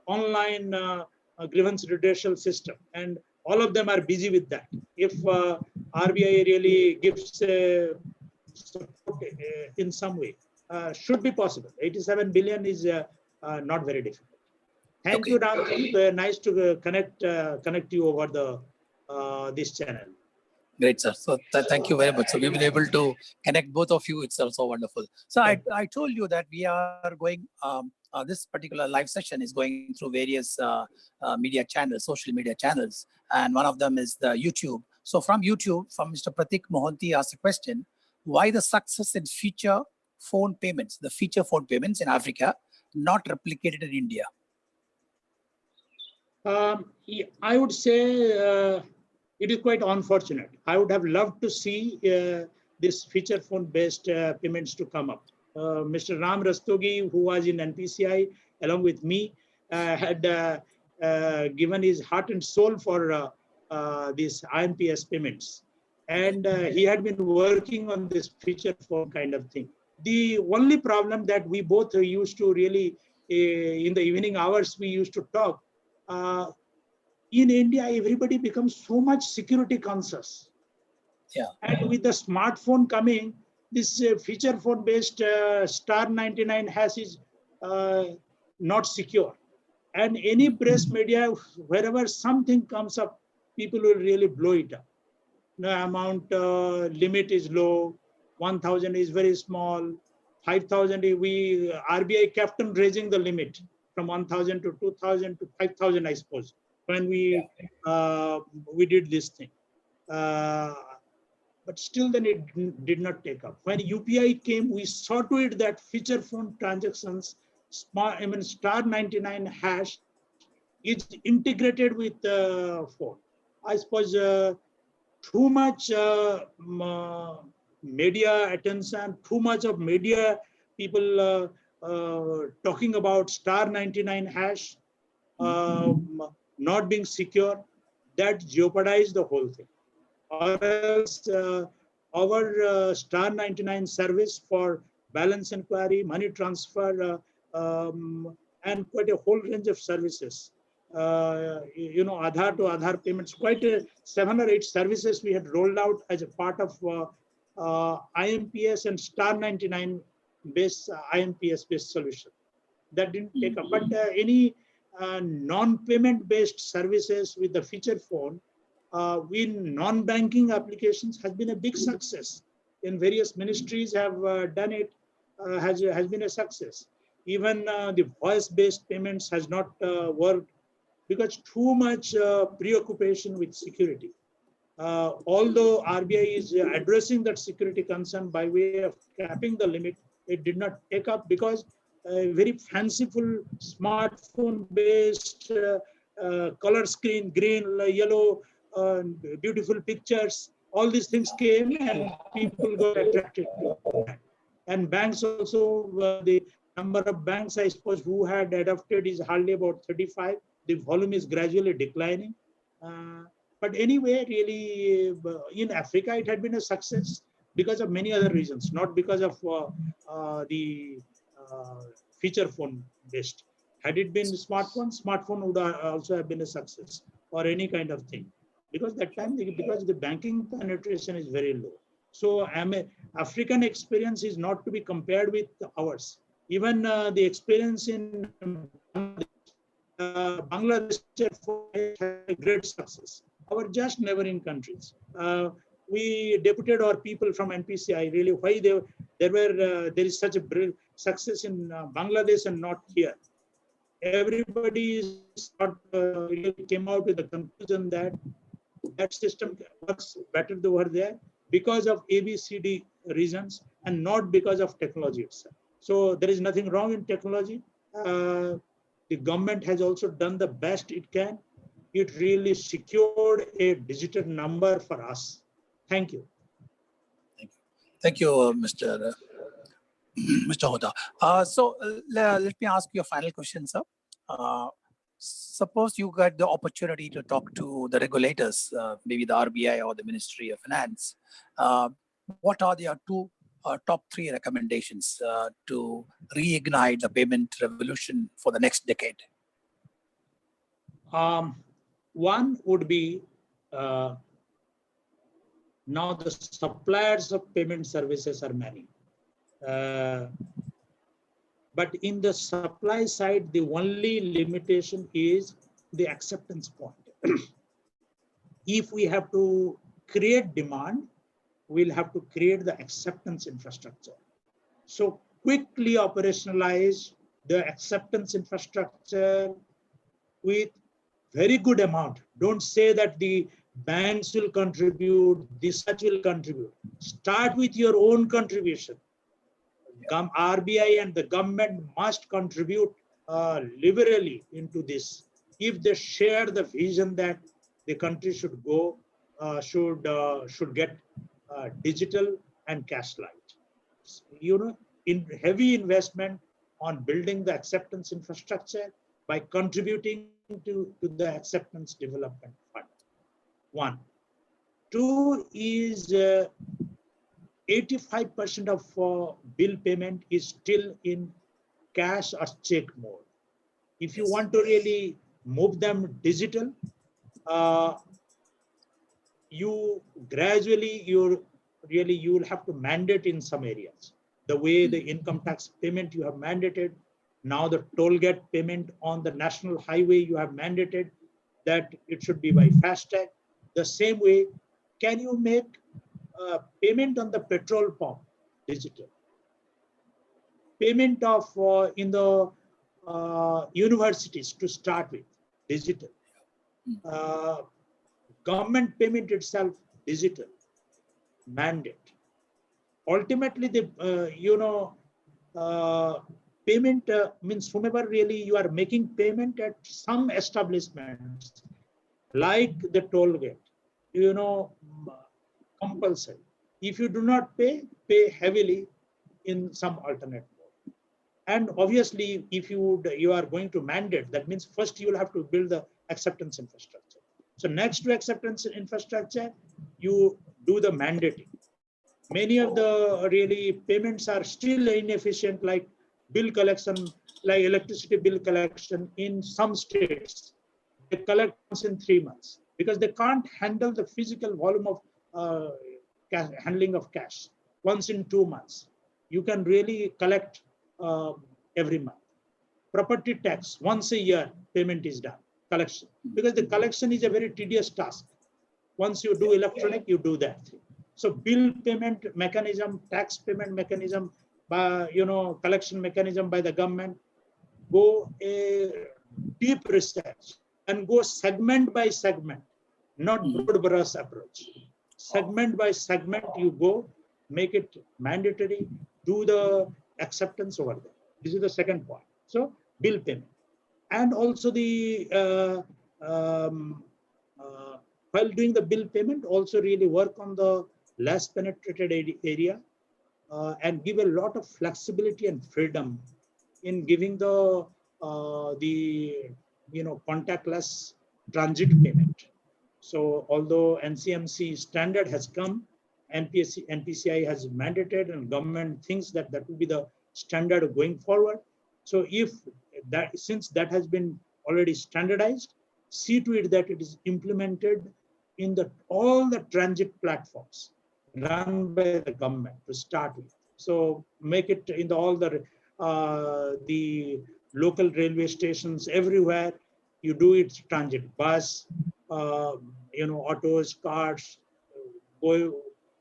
online grievance redressal system, and all of them are busy with that. If RBI really gives support in some way, should be possible. 87 billion is not very difficult. Thank Okay. you, Ram. Nice to connect you over the this channel. Great, sir. So thank you very much. So we've been able to connect both of you. It's also wonderful. So I told you that we are going, this particular live session is going through various media channels, social media channels. And one of them is the YouTube. So from YouTube, from Mr. Pratik Mohanty asked a question, why the success in feature phone payments, the feature phone payments in Africa, not replicated in India? Yeah, I would say it is quite unfortunate. I would have loved to see this feature phone-based payments to come up. Mr. Ram Rastogi, who was in NPCI along with me, had given his heart and soul for these IMPS payments. And he had been working on this feature phone kind of thing. The only problem that we both used to really, in the evening hours, we used to talk, in India, everybody becomes so much security conscious. Yeah. And with the smartphone coming, this feature phone based star 99 hash is not secure. And any press media, wherever something comes up, people will really blow it up. The amount limit is low, 1,000 is very small, 5,000, RBI kept on raising the limit from 1,000 to 2,000 to 5,000, I suppose, when we did this thing. But still then it did not take up. When UPI came, we saw to it that feature phone transactions, star 99 hash is integrated with the phone. I suppose too much media attention, too much of media people talking about star 99 hash not being secure, that jeopardized the whole thing. Or else our star 99 service for balance inquiry, money transfer, and quite a whole range of services. Aadhaar to Aadhaar payments, quite 7 or 8 services we had rolled out as a part of IMPS and star 99 based IMPS based solution. That didn't take up. But any non-payment based services with the feature phone in non-banking applications has been a big success. In various ministries have done it, has been a success. Even the voice-based payments has not worked because too much preoccupation with security. Although RBI is addressing that security concern by way of capping the limit, it did not take up because very fanciful smartphone-based color screen, green, yellow, beautiful pictures, all these things came and people got attracted to that. And banks also, the number of banks, I suppose, who had adopted is hardly about 35. The volume is gradually declining. But anyway, really, in Africa, it had been a success because of many other reasons, not because of the feature phone based. Had it been smartphone would also have been a success or any kind of thing. Because that time, because the banking penetration is very low. So African experience is not to be compared with ours. Even the experience in Bangladesh had a great success. Our just neighboring countries. We deputed our people from NPCI, really, why there is such a success in Bangladesh and not here. Everybody really came out with the conclusion that that system works better over there because of ABCD reasons and not because of technology itself. So there is nothing wrong in technology. The government has also done the best it can. It really secured a digital number for us. Thank you. Thank you, Mr. Hota. So let me ask you a final question, sir. Suppose you got the opportunity to talk to the regulators, maybe the RBI or the Ministry of Finance. What are your top 3 recommendations to reignite the payment revolution for the next decade? One would be now the suppliers of payment services are many. But in the supply side, the only limitation is the acceptance point. If we have to create demand, we'll have to create the acceptance infrastructure. So quickly operationalize the acceptance infrastructure with very good amount. Don't say that the banks will contribute, this such will contribute. Start with your own contribution. RBI and the government must contribute liberally into this. If they share the vision that the country should go, should get digital and cash light. You know, in heavy investment on building the acceptance infrastructure by contributing to the acceptance development fund. 1. 2 is 85% of bill payment is still in cash or check mode. If you want to really move them digital, you gradually, you will have to mandate in some areas. The way the income tax payment you have mandated, now the toll gate payment on the national highway you have mandated that it should be by FASTag. The same way, can you make payment on the petrol pump digital? Payment of in the universities to start with, digital. Government payment itself, digital. Mandate. Ultimately, the payment means whomever really you are making payment at some establishments, like the toll gate, compulsory. If you do not pay heavily in some alternate mode. And obviously, if you are going to mandate, that means first you will have to build the acceptance infrastructure. So next to acceptance infrastructure, you do the mandating. Many of the really payments are still inefficient, like bill collection, like electricity bill collection in some states. They collect once in 3 months because they can't handle the physical volume of handling of cash. Once in 2 months, you can really collect every month. Property tax, once a year, payment is done, collection. Because the collection is a very tedious task. Once you do electronic, you do that thing. So bill payment mechanism, tax payment mechanism, by collection mechanism by the government, go a deep research and go segment by segment, not broad brush approach. Segment by segment, you go, make it mandatory, do the acceptance over there. This is the second point. So bill payment. And also the, while doing the bill payment, also really work on the less penetrated area and give a lot of flexibility and freedom in giving the contactless transit payment. So although NCMC standard has come, NPCI has mandated, and government thinks that that will be the standard going forward. So if that, since that has been already standardized, see to it that it is implemented in all the transit platforms run by the government to start with. So make it in all the local railway stations everywhere. You do it transit, bus, autos, cars.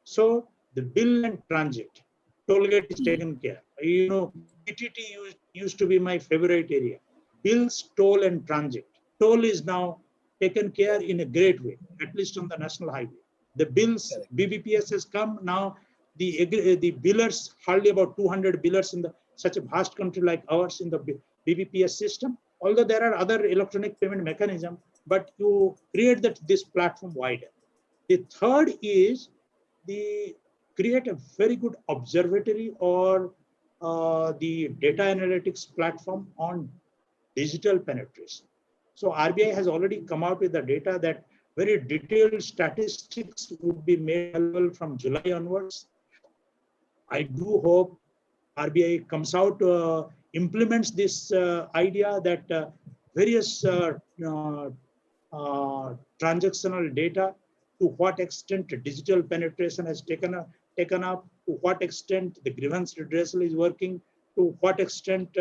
So the bill and transit, toll gate is taken care. PTT used to be my favorite area. Bills, toll, and transit. Toll is now taken care in a great way, at least on the national highway. The bills, BBPS has come now. The billers, hardly about 200 billers in such a vast country like ours in the BBPS system. Although there are other electronic payment mechanism, but you create this platform wider. The third is create a very good observatory or the data analytics platform on digital penetration. So RBI has already come out with the data that very detailed statistics would be made available from July onwards. I do hope RBI comes out, implements this idea that various transactional data, to what extent digital penetration has taken up, to what extent the grievance redressal is working, to what extent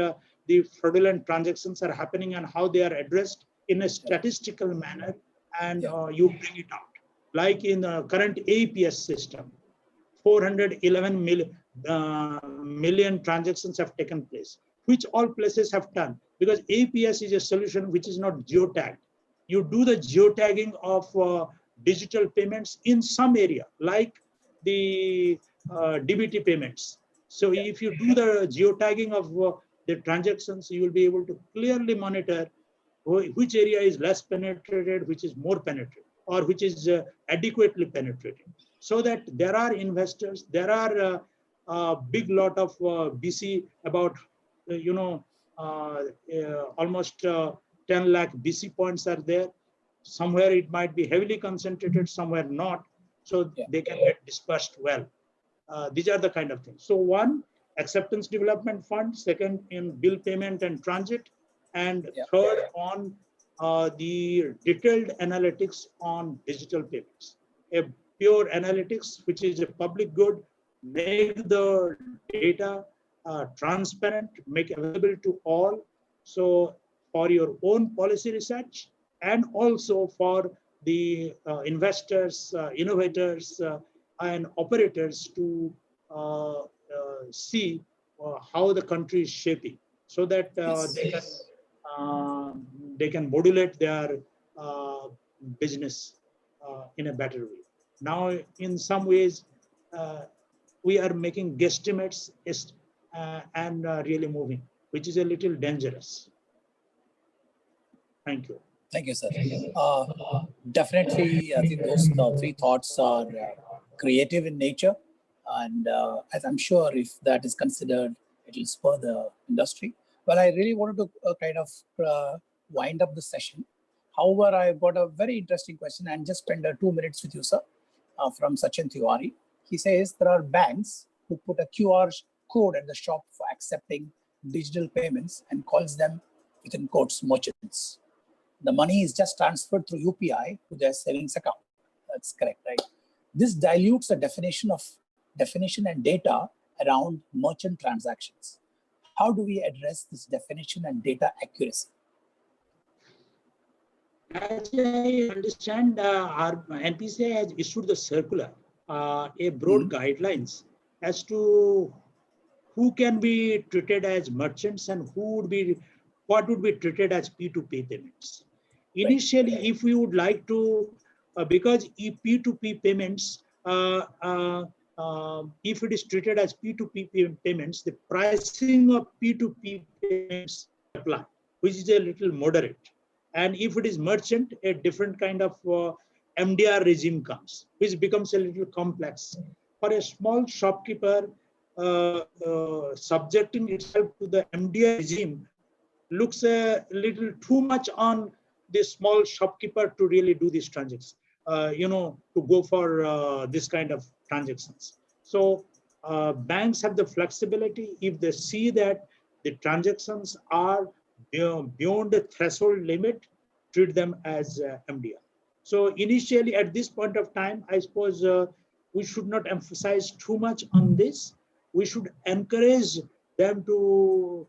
the fraudulent transactions are happening and how they are addressed in a statistical manner, and you bring it out. Like in the current AEPS system, 411 million transactions have taken place, which all places have done, because AEPS is a solution which is not geotagged. You do the geotagging of digital payments in some area, like the DBT payments. So if you do the geotagging of the transactions, you will be able to clearly monitor which area is less penetrated, which is more penetrated, or which is adequately penetrated. So that there are investors, there are a big lot of BC, about, almost 10 lakh BC points are there. Somewhere it might be heavily concentrated, somewhere not. So they can get dispersed well. These are the kind of things. So one, acceptance development fund, second in bill payment and transit, and third on the detailed analytics on digital payments. A pure analytics, which is a public good, make the data transparent, make available to all. So for your own policy research, and also for the investors, innovators, and operators to see how the country is shaping, so that they can modulate their business in a better way. Now, in some ways, we are making guesstimates and really moving, which is a little dangerous. Thank you. Thank you, sir. Definitely, I think those three thoughts are creative in nature. And as I'm sure if that is considered, it will spur the industry. Well, I really wanted to kind of wind up the session. However, I've got a very interesting question and just spend 2 minutes with you, sir, from Sachin Tiwari. He says there are banks who put a QR code at the shop for accepting digital payments and calls them, within quotes, merchants. The money is just transferred through UPI to their savings account. That's correct, right? This dilutes the definition and data around merchant transactions. How do we address this definition and data accuracy? As I understand, our NPCI has issued the circular, a broad guidelines as to who can be treated as merchants and what would be treated as P2P payments. Initially, if we would like to, because P2P payments, if it is treated as P2P payments, the pricing of P2P payments apply, which is a little moderate. And if it is merchant, a different kind of MDR regime comes, which becomes a little complex. For a small shopkeeper, subjecting itself to the MDR regime looks a little too much on the small shopkeeper to really do these transactions, to go for this kind of transactions. So banks have the flexibility. If they see that the transactions are beyond the threshold limit, treat them as MDR. So initially, at this point of time, I suppose we should not emphasize too much on this. We should encourage them to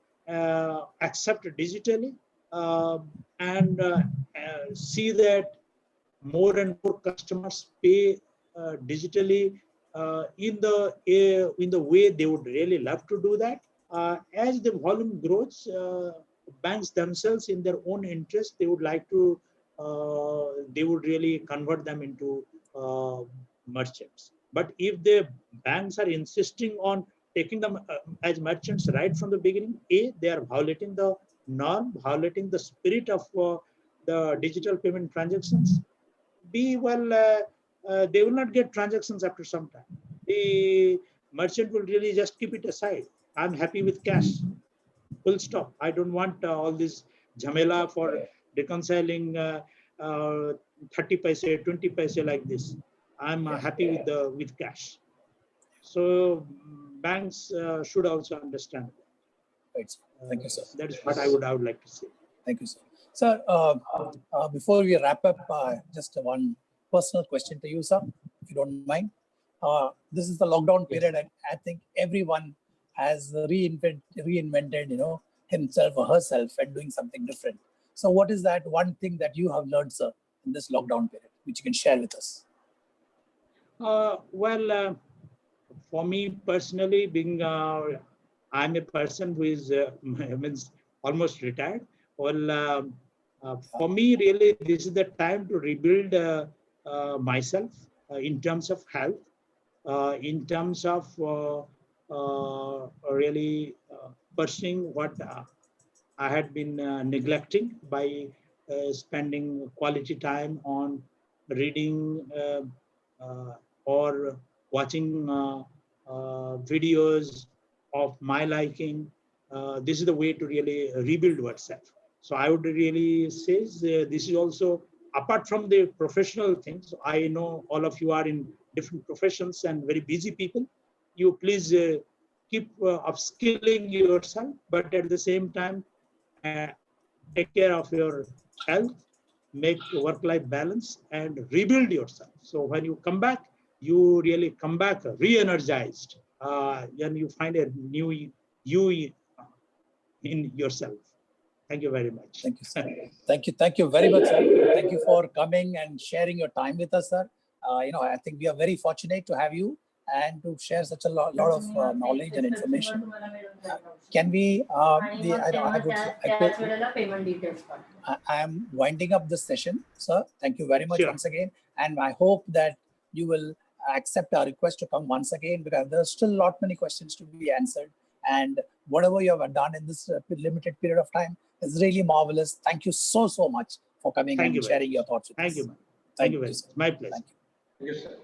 accept digitally and see that more and more customers pay digitally in the way they would really love to do that. As the volume grows, banks themselves, in their own interest, they would like to, they would really convert them into merchants. But if the banks are insisting on taking them as merchants right from the beginning, A, they are violating the norm, violating the spirit of the digital payment transactions. B, well, they will not get transactions after some time. The merchant will really just keep it aside. I'm happy with cash. Full stop. I don't want all this jhamela for reconciling 30 paise, 20 paise like this. I'm happy with cash. So banks should also understand that. Right. Thank you, sir. That is what I would like to say. Thank you, sir. Sir, before we wrap up, just one personal question to you, sir, if you don't mind. This is the lockdown period, and I think everyone has reinvented, himself or herself and doing something different. So what is that one thing that you have learned, sir, in this lockdown period, which you can share with us? For me personally, being I'm a person who is means almost retired. For me, really, this is the time to rebuild myself in terms of health, in terms of really pursuing what I had been neglecting by spending quality time on reading or watching videos of my liking. This is the way to really rebuild oneself. So I would really say this is also, apart from the professional things, I know all of you are in different professions and very busy people. You please keep upskilling yourself, but at the same time, take care of your health, make work-life balance, and rebuild yourself. So when you come back, you really come back re-energized, and you find a new you in yourself. Thank you very much. Thank you, sir. Thank you very much, sir. Thank you for coming and sharing your time with us, sir. I think we are very fortunate to have you and to share such a lot of knowledge and information. Can we? I am winding up this session, sir. Thank you very much once again, and I hope that you will accept our request to come once again, because there's still many questions to be answered, and whatever you have done in this limited period of time is really marvelous. Thank you so much for coming and sharing your thoughts with us. Thank you, man. Thank you very much. My pleasure. Thank you. Yes, sir.